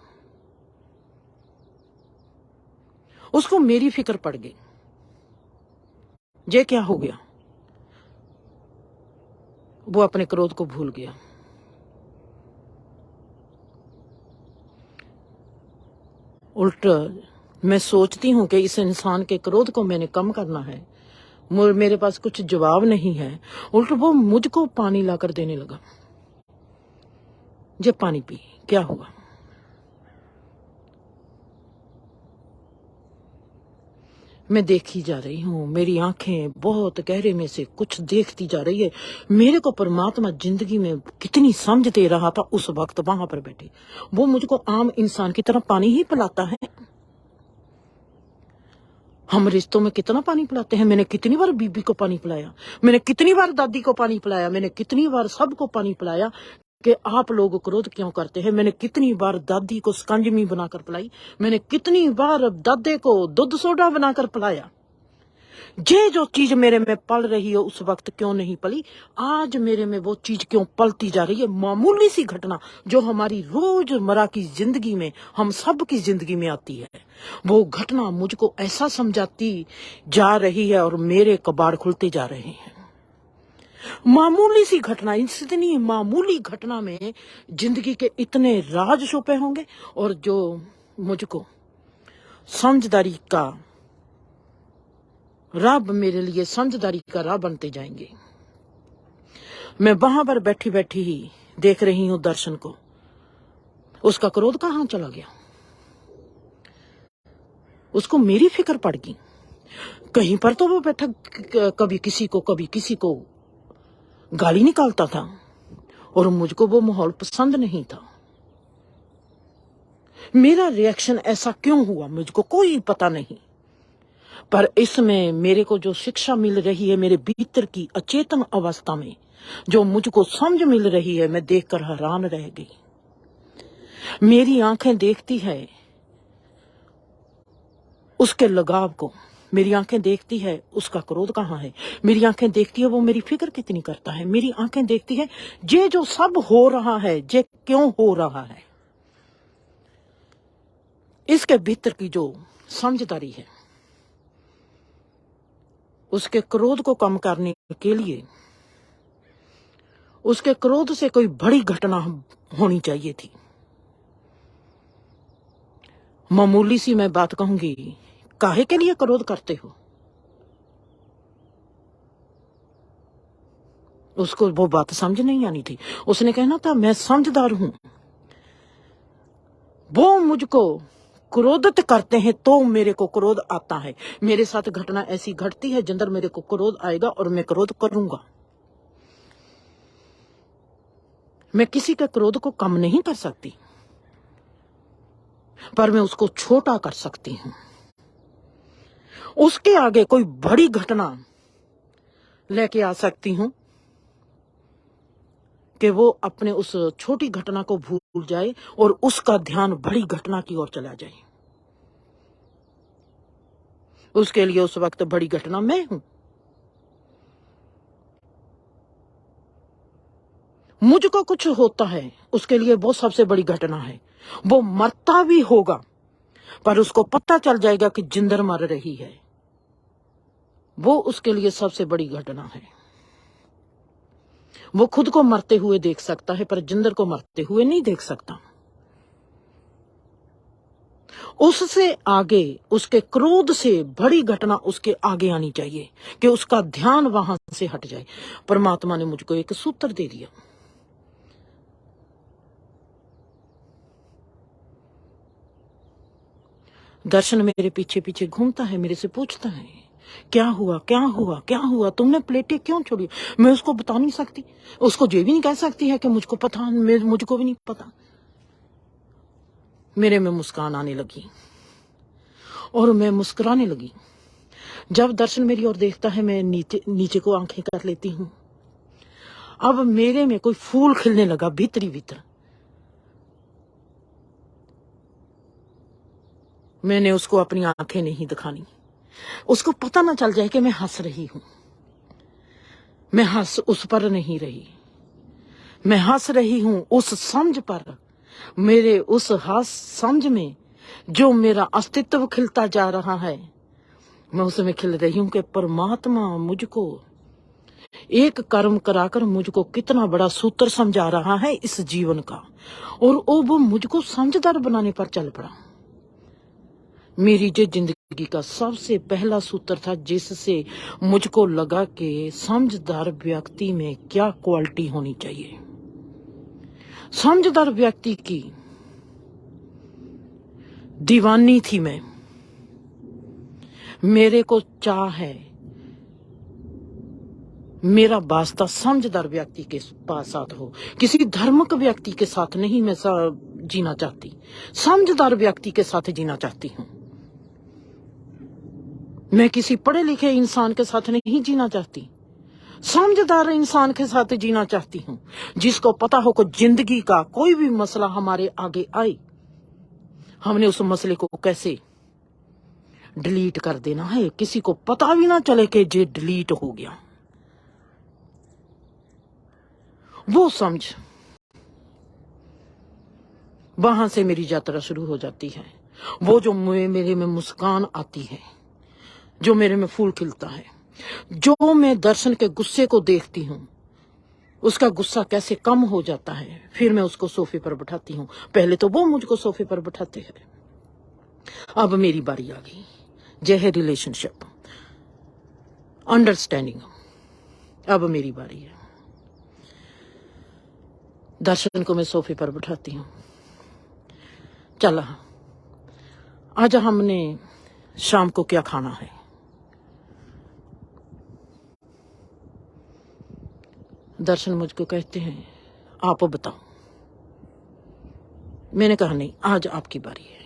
उसको मेरी फिक्र पड़ गई, जे क्या हो गया। वो अपने क्रोध को भूल गया। उल्टा मैं सोचती हूं कि इस इंसान के क्रोध को मैंने कम करना है, मेरे पास कुछ जवाब नहीं है। उल्टा वो मुझको पानी लाकर देने लगा। जब पानी पी, क्या हुआ? मैं देखी जा रही हूँ, मेरी आंखें बहुत गहरे में से कुछ देखती जा रही है। मेरे को परमात्मा जिंदगी में कितनी समझ दे रहा था उस वक्त वहां पर बैठे। वो मुझको आम इंसान की तरह पानी ही पिलाता है। हम रिश्तों में कितना पानी पिलाते हैं। मैंने कितनी बार बीबी को पानी पिलाया, मैंने कितनी बार दादी को पानी पिलाया, मैंने कितनी बार सबको पानी पिलाया कि आप लोग क्रोध क्यों करते हैं। मैंने कितनी बार दादी को स्कंजमी बनाकर पिलाई, मैंने कितनी बार दादे को दूध सोडा बनाकर पिलाया। ये जो चीज मेरे में पल रही है उस वक्त क्यों नहीं पली, आज मेरे में वो चीज क्यों पलती जा रही है। मामूली सी घटना जो हमारी रोजमर्रा की जिंदगी में, हम सब की जिंदगी में आती है, वो घटना मुझको ऐसा समझाती जा रही है और मेरे कबाड़ खुलते जा रहे हैं। मामूली सी घटना, इतनी मामूली घटना में जिंदगी के इतने राज छुपे होंगे, और जो मुझको समझदारी का राह, मेरे लिए समझदारी का राह बनते जाएंगे। मैं वहां पर बैठी बैठी ही देख रही हूं दर्शन को। उसका क्रोध कहां चला गया? उसको मेरी फिक्र पड़ गई। कहीं पर तो वो बैठा कभी किसी को गाली निकालता था, और मुझको वो माहौल पसंद नहीं था। मेरा रिएक्शन ऐसा क्यों हुआ मुझको कोई पता नहीं, पर इसमें मेरे को जो शिक्षा मिल रही है मेरे भीतर की अचेतन अवस्था में, जो मुझको समझ मिल रही है, मैं देखकर हैरान रह गई। मेरी आंखें देखती है उसके लगाव को, मेरी आंखें देखती है उसका क्रोध कहाँ है, मेरी आंखें देखती है वो मेरी फिक्र कितनी करता है, मेरी आंखें देखती है ये जो सब हो रहा है ये क्यों हो रहा है। इसके भीतर की जो समझदारी है, उसके क्रोध को कम करने के लिए उसके क्रोध से कोई बड़ी घटना होनी चाहिए थी। मामूली सी मैं बात कहूंगी, काहे के लिए क्रोध करते हो? उसको वो बात समझ नहीं आनी थी। उसने कहना था मैं समझदार हूं, वो मुझको क्रोधित करते हैं तो मेरे को क्रोध आता है। मेरे साथ घटना ऐसी घटती है जिंदर मेरे को क्रोध आएगा और मैं क्रोध करूंगा। मैं किसी के क्रोध को कम नहीं कर सकती, पर मैं उसको छोटा कर सकती हूं। उसके आगे कोई बड़ी घटना लेके आ सकती हूं कि वो अपने उस छोटी घटना को भूल जाए और उसका ध्यान बड़ी घटना की ओर चला जाए। उसके लिए उस वक्त बड़ी घटना मैं हूं। मुझको कुछ होता है उसके लिए वो सबसे बड़ी घटना है। वो मरता भी होगा पर उसको पता चल जाएगा कि जिंदर मर रही है, वो उसके लिए सबसे बड़ी घटना है। वो खुद को मरते हुए देख सकता है पर जिंदर को मरते हुए नहीं देख सकता। उससे आगे, उसके क्रोध से बड़ी घटना उसके आगे आनी चाहिए कि उसका ध्यान वहां से हट जाए। परमात्मा ने मुझको एक सूत्र दे दिया। दर्शन मेरे पीछे पीछे घूमता है, मेरे से पूछता है क्या हुआ क्या हुआ क्या हुआ, तुमने प्लेटें क्यों छोड़ी। मैं उसको बता नहीं सकती, उसको ये भी नहीं कह सकती है कि मुझको पता, मुझको भी नहीं पता। मेरे में मुस्कान आने लगी और मैं मुस्कुराने लगी। जब दर्शन मेरी ओर देखता है मैं नीचे को आंखें कर लेती हूं। अब मेरे में कोई फूल खिलने लगा भीतरी भीतर। मैंने उसको अपनी आंखें नहीं दिखानी, उसको पता ना चल जाए कि मैं हंस रही हूं। मैं हंस उस पर नहीं रही, मैं हंस रही हूं उस समझ पर। मेरे उस हंस समझ में जो मेरा अस्तित्व खिलता जा रहा है, मैं उसमें खिल रही हूं कि परमात्मा मुझको एक कर्म कराकर मुझको कितना बड़ा सूत्र समझा रहा है इस जीवन का, और वो मुझको समझदार बनाने पर चल पड़ा। मेरी जो जिंदगी का सबसे पहला सूत्र था जिससे मुझको लगा कि समझदार व्यक्ति में क्या क्वालिटी होनी चाहिए। समझदार व्यक्ति की दीवानी थी मैं। मेरे को चाह है मेरा वास्ता समझदार व्यक्ति के साथ हो, किसी धर्मक व्यक्ति के साथ नहीं मैं जीना चाहती, समझदार व्यक्ति के साथ जीना चाहती हूं। मैं किसी पढ़े लिखे इंसान के साथ नहीं जीना चाहती, समझदार इंसान के साथ जीना चाहती हूं, जिसको पता हो कि जिंदगी का कोई भी मसला हमारे आगे आए, हमने उस मसले को कैसे डिलीट कर देना है, किसी को पता भी ना चले कि ये डिलीट हो गया। वो समझ, वहां से मेरी यात्रा शुरू हो जाती है। वो जो मेरे में मुस्कान आती है, जो मेरे में फूल खिलता है, जो मैं दर्शन के गुस्से को देखती हूँ, उसका गुस्सा कैसे कम हो जाता है। फिर मैं उसको सोफे पर बिठाती हूँ। पहले तो वो मुझको सोफे पर बिठाते हैं। अब मेरी बारी आ गई। यह है रिलेशनशिप, अंडरस्टैंडिंग। अब मेरी बारी है। दर्शन को मैं सोफे पर बिठाती हूँ। चला, आज हमने शाम को क्या खाना है। दर्शन मुझको कहते हैं आप बताओ। मैंने कहा नहीं, आज आपकी बारी है।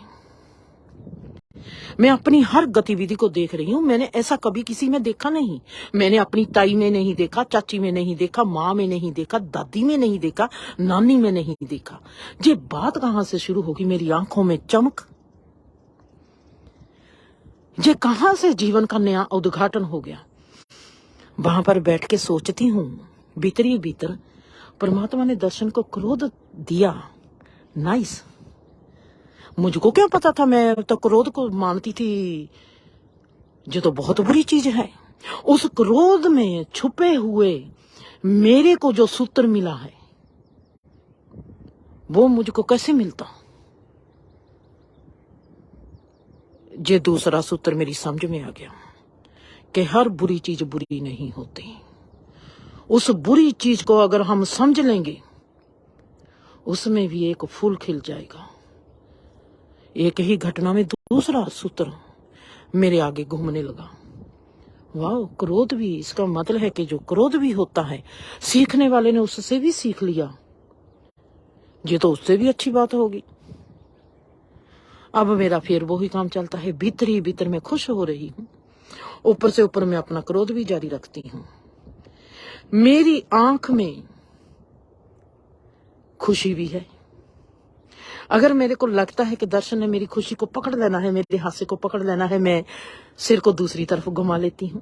मैं अपनी हर गतिविधि को देख रही हूं। मैंने ऐसा कभी किसी में देखा नहीं। मैंने अपनी ताई में नहीं देखा, चाची में नहीं देखा, माँ में नहीं देखा, दादी में नहीं देखा, नानी में नहीं देखा। ये बात कहां से शुरू होगी? मेरी आंखों में चमक। ये कहां से जीवन का नया उद्घाटन हो गया? वहां पर बैठ के सोचती हूं, भीतर ही भीतर परमात्मा ने दर्शन को क्रोध दिया। नाइस। मुझको क्या पता था? मैं तो क्रोध को मानती थी जो तो बहुत बुरी चीज है। उस क्रोध में छुपे हुए मेरे को जो सूत्र मिला है वो मुझको कैसे मिलता? ये दूसरा सूत्र मेरी समझ में आ गया कि हर बुरी चीज बुरी नहीं होती। उस बुरी चीज को अगर हम समझ लेंगे उसमें भी एक फूल खिल जाएगा। एक ही घटना में दूसरा सूत्र मेरे आगे घूमने लगा। वाह, क्रोध भी, इसका मतलब है कि जो क्रोध भी होता है, सीखने वाले ने उससे भी सीख लिया, ये तो उससे भी अच्छी बात होगी। अब मेरा फिर वही काम चलता है। भीतर ही भीतर मैं खुश हो रही हूँ, ऊपर से ऊपर मैं अपना क्रोध भी जारी रखती हूँ। मेरी आंख में खुशी भी है। अगर मेरे को लगता है कि दर्शन ने मेरी खुशी को पकड़ लेना है, मेरे हास्य को पकड़ लेना है, मैं सिर को दूसरी तरफ घुमा लेती हूँ।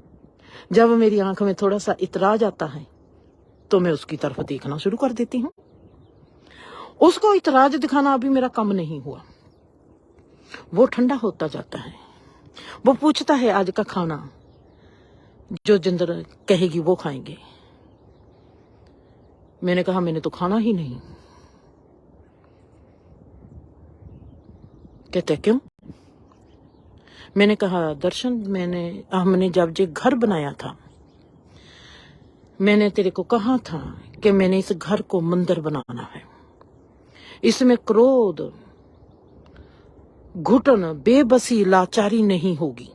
जब मेरी आंख में थोड़ा सा इतराज आता है तो मैं उसकी तरफ देखना शुरू कर देती हूँ। उसको इतराज दिखाना अभी मेरा कम नहीं हुआ। वो ठंडा होता जाता है। वो पूछता है आज का खाना, जो जिंदर कहेगी वो खाएंगे। मैंने कहा मैंने तो खाना ही नहीं। कहते क्यों? मैंने कहा दर्शन, हमने जब ये घर बनाया था, मैंने तेरे को कहा था कि मैंने इस घर को मंदिर बनाना है। इसमें क्रोध, घुटन, बेबसी, लाचारी नहीं होगी।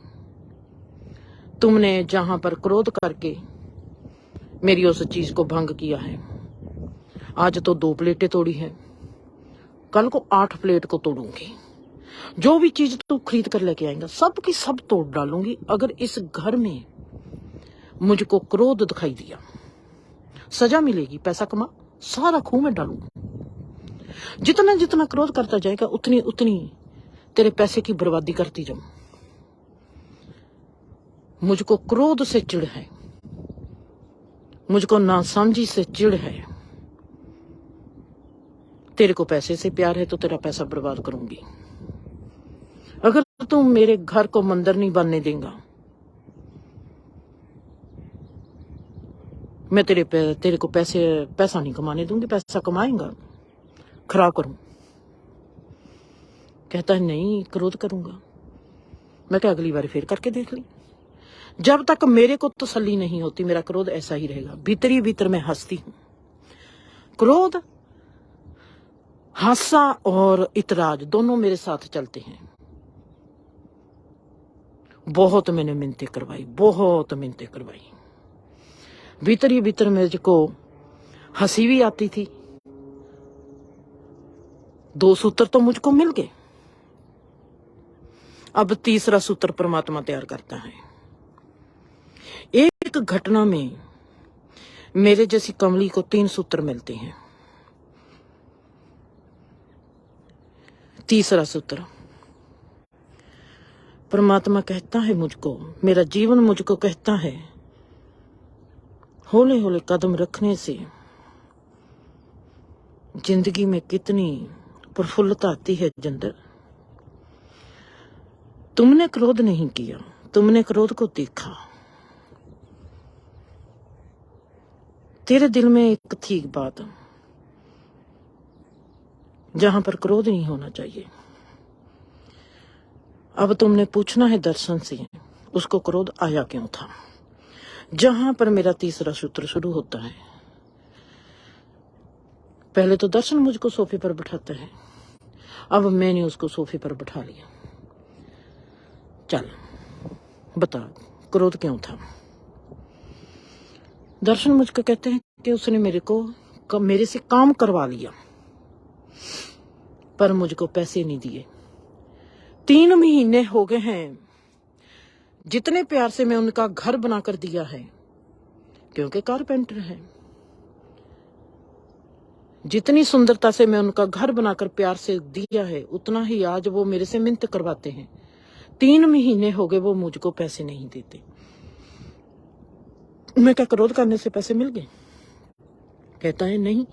तुमने जहां पर क्रोध करके मेरी उस चीज को भंग किया है, आज तो 2 प्लेटें तोड़ी है, कल को 8 प्लेट को तोड़ूंगी। जो भी चीज तू खरीद कर लेके आएगा सब की सब तोड़ डालूंगी। अगर इस घर में मुझको क्रोध दिखाई दिया, सजा मिलेगी। पैसा कमा, सारा खूह में डालूंगा। जितना जितना क्रोध करता जाएगा उतनी उतनी तेरे पैसे की बर्बादी करती जाऊं। मुझको क्रोध से चिढ़ है, मुझको नासमझी से चिढ़ है। तेरे को पैसे से प्यार है तो तेरा पैसा बर्बाद करूंगी। अगर तुम मेरे घर को मंदिर नहीं बनने देगा, मैं तेरे को पैसा नहीं कमाने दूंगी। पैसा कमाएगा, खराब करूं। कहता है नहीं, क्रोध करूंगा। मैं क्या अगली बार फिर करके देख ली। जब तक मेरे को तसल्ली नहीं होती मेरा क्रोध ऐसा ही रहेगा। भीतर ही भीतर मैं हंसती हूं। क्रोध, हासा और इतराज दोनों मेरे साथ चलते हैं। बहुत मैंने मिन्नतें करवाई, बहुत मिन्नतें करवाई। भीतर ही भीतर मुझको हंसी भी आती थी। 2 सूत्र तो मुझको मिल गए। अब तीसरा सूत्र परमात्मा तैयार करता है। एक घटना में मेरे जैसी कमली को 3 सूत्र मिलते हैं। तीसरा सूत्र, परमात्मा कहता है मुझको, मेरा जीवन मुझको कहता है, हौले हौले कदम रखने से जिंदगी में कितनी प्रफुल्लता आती है। जिंदर, तुमने क्रोध नहीं किया, तुमने क्रोध को देखा। तेरे दिल में एक थी बात जहां पर क्रोध नहीं होना चाहिए। अब तुमने पूछना है दर्शन से, उसको क्रोध आया क्यों था। जहां पर मेरा तीसरा सूत्र शुरू होता है, पहले तो दर्शन मुझको सोफे पर बैठाता है, अब मैंने उसको सोफे पर बैठा लिया। चल बता, क्रोध क्यों था। दर्शन मुझको कहते हैं कि उसने मेरे से काम करवा लिया पर मुझको पैसे नहीं दिए। 3 महीने हो गए हैं, जितने प्यार से मैं उनका घर बनाकर दिया है, क्योंकि कारपेंटर है, जितनी सुंदरता से मैं उनका घर बनाकर प्यार से दिया है, उतना ही आज वो मेरे से मिन्नत करवाते हैं। 3 महीने हो गए वो मुझको पैसे नहीं देते। मैं क्या क्रोध करने से पैसे मिल गए? कहता है नहीं।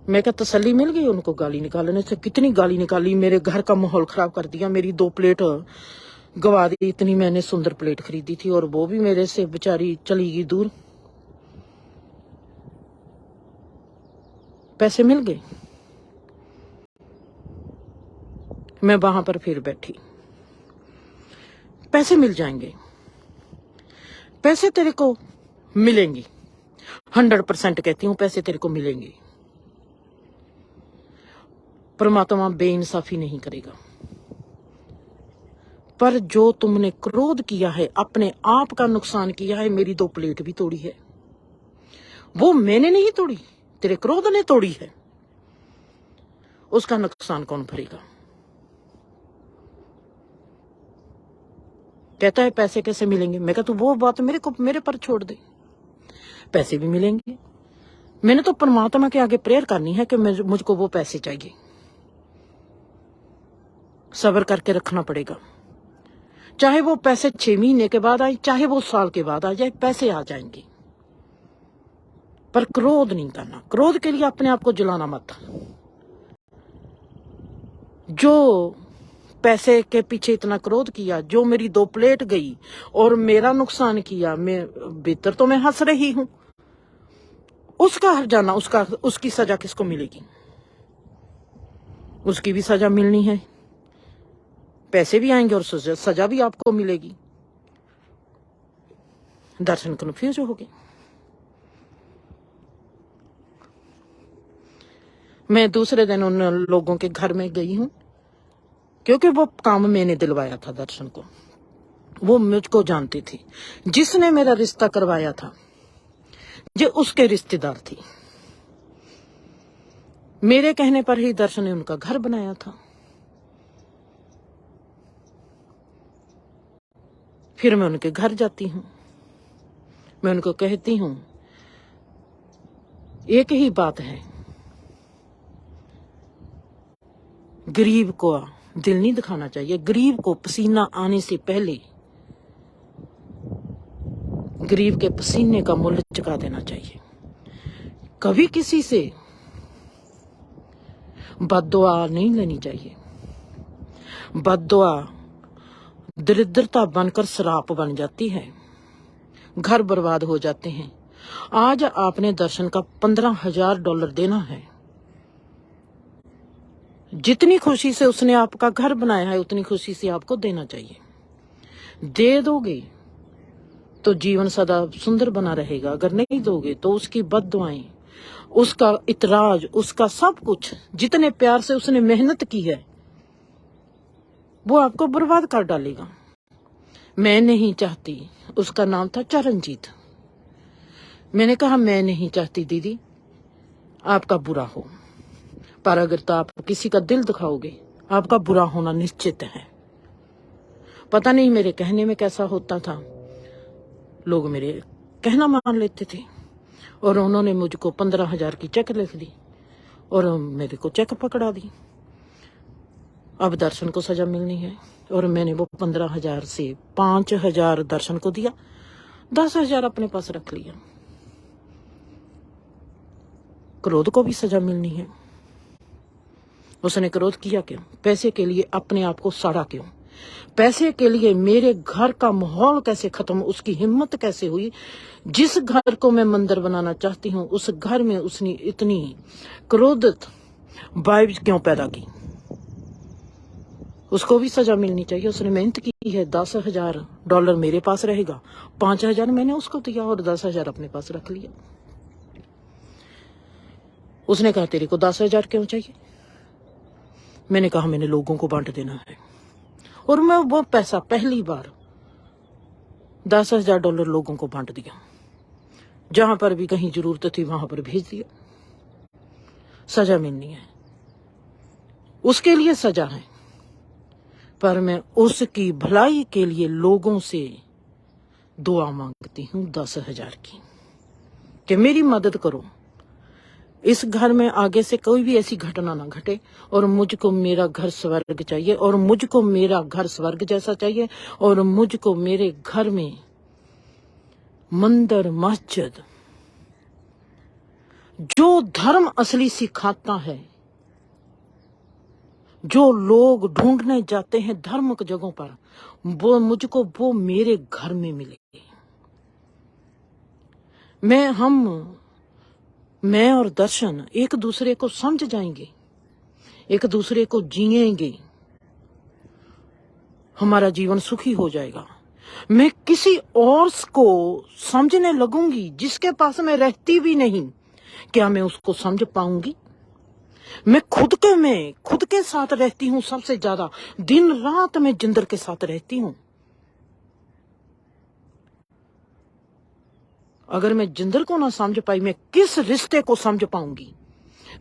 मैं क्या तसल्ली मिल गई उनको गाली निकालने से? कितनी गाली निकाली, मेरे घर का माहौल खराब कर दिया, मेरी 2 प्लेट गवा दी। इतनी मैंने सुंदर प्लेट खरीदी थी और वो भी मेरे से बेचारी चली गई दूर। पैसे मिल गए। मैं वहां पर फिर बैठी। पैसे मिल जाएंगे, पैसे तेरे को मिलेंगे, 100% कहती हूँ, पैसे तेरे को मिलेंगे। परमात्मा बेइंसाफी नहीं करेगा। पर जो तुमने क्रोध किया है, अपने आप का नुकसान किया है, मेरी 2 प्लेट भी तोड़ी है, वो मैंने नहीं तोड़ी, तेरे क्रोध ने तोड़ी है, उसका नुकसान कौन भरेगा? कहता है पैसे कैसे मिलेंगे? मैं कहा तू वो बात मेरे पर छोड़ दे, पैसे भी मिलेंगे। मैंने तो परमात्मा के आगे प्रेयर करनी है कि मुझको वो पैसे चाहिए। सब्र करके रखना पड़ेगा, चाहे वो पैसे 6 महीने के बाद आए, चाहे वो साल के बाद आ जाए, पैसे आ जाएंगे। पर क्रोध नहीं करना, क्रोध के लिए अपने आप को जलाना मत। जो पैसे के पीछे इतना क्रोध किया, जो मेरी 2 प्लेट गई और मेरा नुकसान किया, मैं भीतर तो मैं हंस रही हूं, उसका हर जाना, उसकी सजा किसको मिलेगी? उसकी भी सजा मिलनी है, पैसे भी आएंगे और सजा भी आपको मिलेगी। दर्शन कन्फ्यूज हो गए। मैं दूसरे दिन उन लोगों के घर में गई हूं, क्योंकि वो काम मैंने दिलवाया था दर्शन को, वो मुझको जानती थी। जिसने मेरा रिश्ता करवाया था, जो उसके रिश्तेदार थी, मेरे कहने पर ही दर्शन ने उनका घर बनाया था। फिर मैं उनके घर जाती हूं, मैं उनको कहती हूं एक ही बात है, गरीब को दिल नहीं दिखाना चाहिए। गरीब को पसीना आने से पहले गरीब के पसीने का मूल्य चुका देना चाहिए। कभी किसी से बद्दुआ नहीं लेनी चाहिए। बद्दुआ दरिद्रता बनकर श्राप बन जाती है, घर बर्बाद हो जाते हैं। आज आपने दर्शन का $15,000 देना है। जितनी खुशी से उसने आपका घर बनाया है, उतनी खुशी से आपको देना चाहिए। दे दोगे तो जीवन सदा सुंदर बना रहेगा, अगर नहीं दोगे तो उसकी बद्दुआएं, उसका इतराज, उसका सब कुछ, जितने प्यार से उसने मेहनत की है, वो आपको बर्बाद कर डालेगा। मैं नहीं चाहती, उसका नाम था चरणजीत। मैंने कहा मैं नहीं चाहती दीदी आपका बुरा हो, पर अगर तो आप किसी का दिल दुखाओगे, आपका बुरा होना निश्चित है। पता नहीं मेरे कहने में कैसा होता था, लोग मेरे कहना मान लेते थे और उन्होंने मुझको 15,000 की चेक लिख दी और मेरे को चेक पकड़ा दी। अब दर्शन को सजा मिलनी है और मैंने वो 15,000 से 5,000 दर्शन को दिया, 10,000 अपने पास रख लिया। क्रोध को भी सजा मिलनी है। उसने क्रोध किया क्यों? पैसे के लिए अपने आप को साड़ा क्यों? पैसे के लिए मेरे घर का माहौल कैसे खत्म, उसकी हिम्मत कैसे हुई? जिस घर को मैं मंदिर बनाना चाहती हूँ, उस घर में उसने इतनी क्रोधित वाइब्स क्यों पैदा की? उसको भी सजा मिलनी चाहिए। उसने मेहनत की है, $10,000 मेरे पास रहेगा, 5,000 मैंने उसको दिया और 10,000 अपने पास रख लिया। उसने कहा तेरे को 10,000 क्यों चाहिए? मैंने कहा मैंने लोगों को बांट देना है, और मैं वो पैसा पहली बार $10,000 लोगों को बांट दिया। जहां पर भी कहीं जरूरत थी वहां पर भेज दिया। सजा मिलनी है, उसके लिए सजा है, पर मैं उसकी भलाई के लिए लोगों से दुआ मांगती हूँ 10,000 की, कि मेरी मदद करो, इस घर में आगे से कोई भी ऐसी घटना ना घटे, और मुझको मेरा घर स्वर्ग चाहिए, और मुझको मेरा घर स्वर्ग जैसा चाहिए, और मुझको मेरे घर में मंदिर मस्जिद जो धर्म असली सिखाता है, जो लोग ढूंढने जाते हैं धर्म की जगहों पर, वो मुझको वो मेरे घर में मिले। मैं और दर्शन एक दूसरे को समझ जाएंगे, एक दूसरे को जिएंगे, हमारा जीवन सुखी हो जाएगा। मैं किसी और को समझने लगूंगी जिसके पास मैं रहती भी नहीं, क्या मैं उसको समझ पाऊंगी? मैं खुद के साथ रहती हूँ सबसे ज्यादा, दिन रात मैं जिंदर के साथ रहती हूँ। अगर मैं जिंदर को ना समझ पाई, मैं किस रिश्ते को समझ पाऊंगी?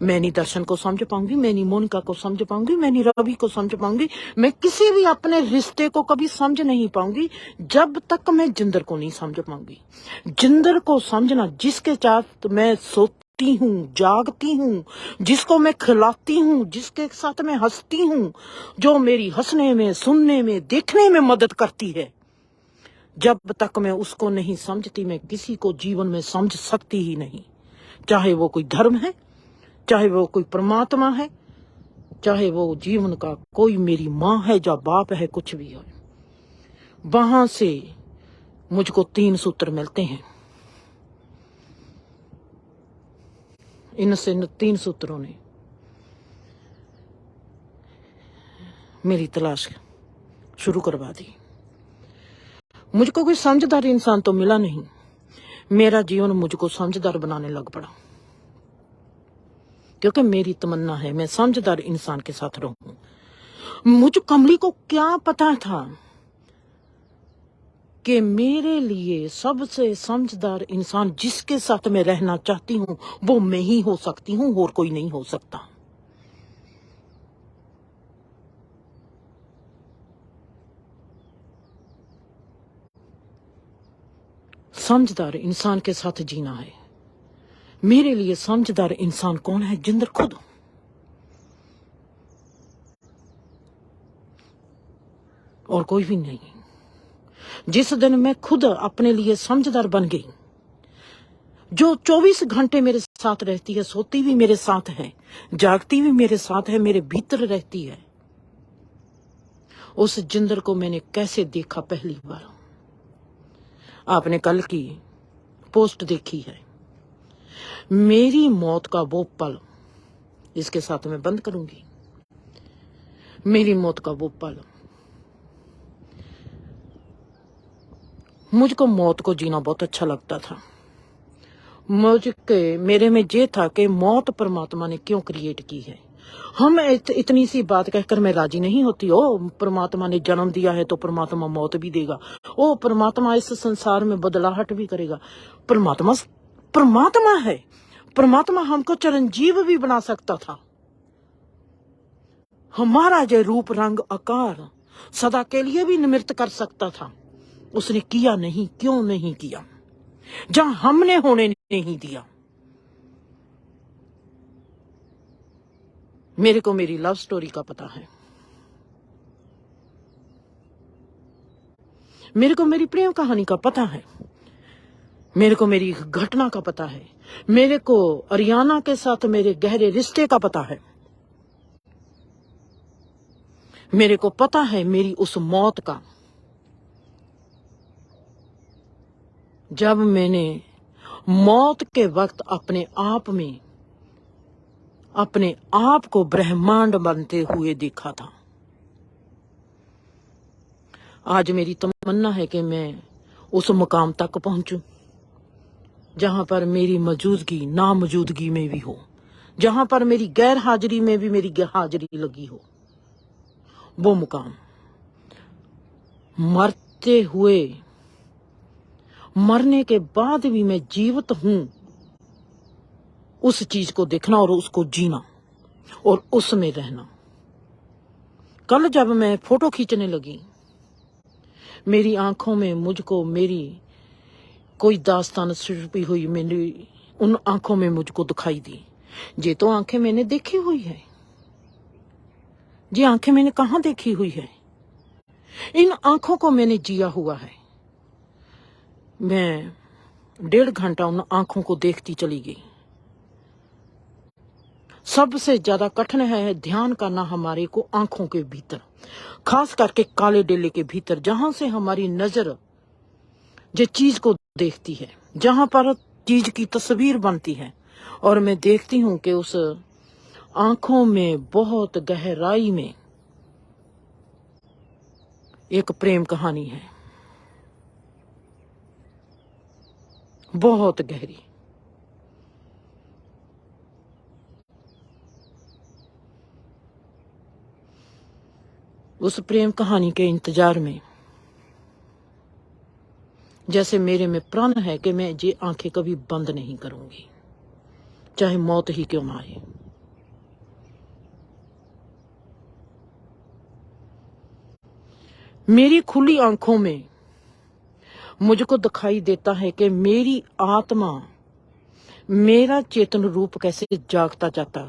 मैं नहीं दर्शन को समझ पाऊंगी, मैं नहीं मोनिका को समझ पाऊंगी, मैं नहीं रवि को समझ पाऊंगी, मैं किसी भी अपने रिश्ते को कभी समझ नहीं पाऊंगी जब तक मैं जिंदर को नहीं समझ पाऊंगी। जिंदर को समझना, जिसके साथ मैं सोती हूँ, जागती हूँ, जिसको मैं खिलाती हूँ, जिसके साथ मैं हंसती हूँ, जो मेरी हंसने में, सुनने में, देखने में मदद करती है, जब तक मैं उसको नहीं समझती, मैं किसी को जीवन में समझ सकती ही नहीं। चाहे वो कोई धर्म है, चाहे वो कोई परमात्मा है, चाहे वो जीवन का कोई मेरी माँ है या बाप है, कुछ भी हो। वहां से मुझको 3 सूत्र मिलते हैं। इनसे 3 सूत्रों ने मेरी तलाश शुरू करवा दी। मुझको कोई समझदार इंसान तो मिला नहीं, मेरा जीवन मुझको समझदार बनाने लग पड़ा, क्योंकि मेरी तमन्ना है मैं समझदार इंसान के साथ रहूं। मुझ कमली को क्या पता था कि मेरे लिए सबसे समझदार इंसान जिसके साथ मैं रहना चाहती हूँ वो मैं ही हो सकती हूँ, और कोई नहीं हो सकता। समझदार इंसान के साथ जीना है। मेरे लिए समझदार इंसान कौन है? जिंदर खुद। और कोई भी नहीं। जिस दिन मैं खुद अपने लिए समझदार बन गई, जो 24 घंटे मेरे साथ रहती है, सोती भी मेरे साथ है, जागती भी मेरे साथ है, मेरे भीतर रहती है, उस जिंदर को मैंने कैसे देखा पहली बार? आपने कल की पोस्ट देखी है। मेरी मौत का वो पल, इसके साथ मैं बंद करूंगी। मेरी मौत का वो पल, मुझको मौत को जीना बहुत अच्छा लगता था। मेरे में ये था कि मौत परमात्मा ने क्यों क्रिएट की है। हम इतनी सी बात कहकर मैं राजी नहीं होती। ओ परमात्मा ने जन्म दिया है तो परमात्मा मौत भी देगा। ओ परमात्मा इस संसार में बदलाहट भी करेगा। परमात्मा है। परमात्मा हमको चिरंजीव भी बना सकता था। हमारा जो रूप रंग आकार सदा के लिए भी निमित्त कर सकता था। उसने किया नहीं। क्यों नहीं किया? जहां हमने होने नहीं दिया। मेरे को मेरी लव स्टोरी का पता है, मेरे को मेरी प्रेम कहानी का पता है, मेरे को मेरी घटना का पता है, मेरे को अरियाना के साथ मेरे गहरे रिश्ते का पता है, मेरे को पता है मेरी उस मौत का। जब मैंने मौत के वक्त अपने आप को ब्रह्मांड बनते हुए देखा था। आज मेरी तमन्ना है कि मैं उस मुकाम तक पहुंचूं जहां पर मेरी मौजूदगी नामौजूदगी में भी हो, जहां पर मेरी गैर हाजिरी में भी मेरी हाजिरी लगी हो। वो मुकाम मरते हुए, मरने के बाद भी मैं जीवित हूं, उस चीज को देखना और उसको जीना और उसमें रहना। कल जब मैं फोटो खींचने लगी, मेरी आंखों में मुझको मेरी कोई दास्तान छुपी हुई मेरी उन आंखों में मुझको दिखाई दी। ये तो आंखें मैंने देखी हुई है, ये आंखें मैंने कहाँ देखी हुई है? इन आंखों को मैंने जिया हुआ है। मैं 1.5 घंटा उन आंखों को देखती चली गई। सबसे ज्यादा कठिन है ध्यान करना हमारे को आंखों के भीतर, खास करके काले डेले के भीतर, जहां से हमारी नजर जो चीज को देखती है, जहां पर चीज की तस्वीर बनती है। और मैं देखती हूं कि उस आंखों में बहुत गहराई में एक प्रेम कहानी है, बहुत गहरी। उस प्रेम कहानी के इंतजार में जैसे मेरे में प्रण है कि मैं ये आंखें कभी बंद नहीं करूंगी, चाहे मौत ही क्यों ना आए। मेरी खुली आंखों में मुझको दिखाई देता है कि मेरी आत्मा, मेरा चेतन रूप कैसे जागता जाता।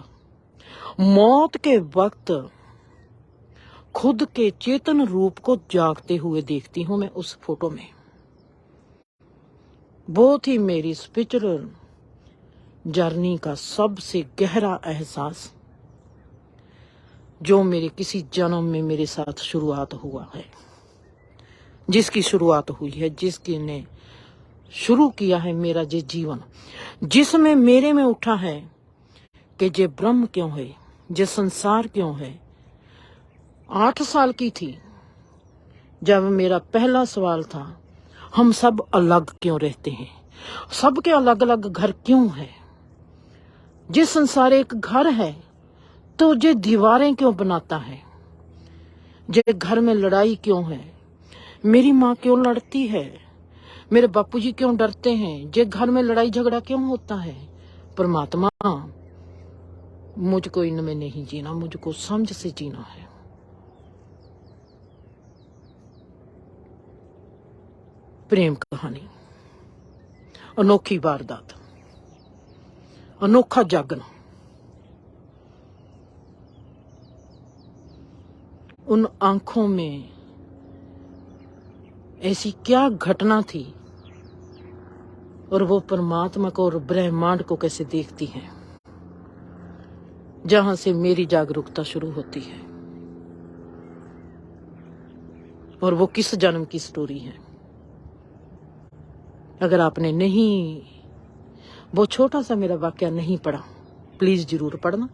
मौत के वक्त खुद के चेतन रूप को जागते हुए देखती हूं मैं उस फोटो में। बहुत ही मेरी स्पिरिचुअल जर्नी का सबसे गहरा एहसास, जो मेरे किसी जन्म में मेरे साथ शुरुआत हुआ है, जिसकी शुरुआत हुई है, जिसकी ने शुरू किया है मेरा ये जीवन, जिसमें मेरे में उठा है कि ये ब्रह्म क्यों है, ये संसार क्यों है। 8 साल की थी जब मेरा पहला सवाल था, हम सब अलग क्यों रहते हैं, सबके अलग अलग घर क्यों है। ये संसार एक घर है तो ये दीवारें क्यों बनाता है, ये घर में लड़ाई क्यों है, मेरी माँ क्यों लड़ती है, मेरे बापूजी क्यों डरते हैं, ये घर में लड़ाई झगड़ा क्यों होता है। परमात्मा, मुझको इनमें नहीं जीना, मुझको समझ से जीना है। प्रेम कहानी, अनोखी वारदात, अनोखा जागना। उन आंखों में ऐसी क्या घटना थी, और वो परमात्मा को और ब्रह्मांड को कैसे देखती हैं, जहां से मेरी जागरूकता शुरू होती है। और वो किस जन्म की स्टोरी है। अगर आपने नहीं, वो छोटा सा मेरा वाक्य नहीं पढ़ा, प्लीज जरूर पढ़ना।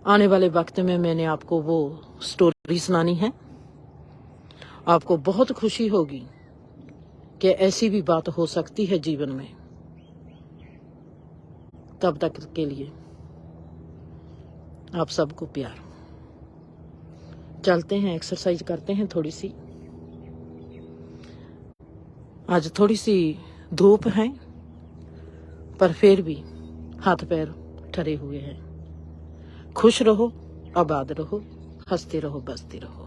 आने वाले वक्त में मैंने आपको वो स्टोरी सुनानी है। आपको बहुत खुशी होगी कि ऐसी भी बात हो सकती है जीवन में। तब तक के लिए आप सबको प्यार। चलते हैं, एक्सरसाइज करते हैं थोड़ी सी। आज थोड़ी सी धूप है, पर फिर भी हाथ पैर ठरे हुए हैं। खुश रहो, आबाद रहो, हंसते रहो, बसते रहो।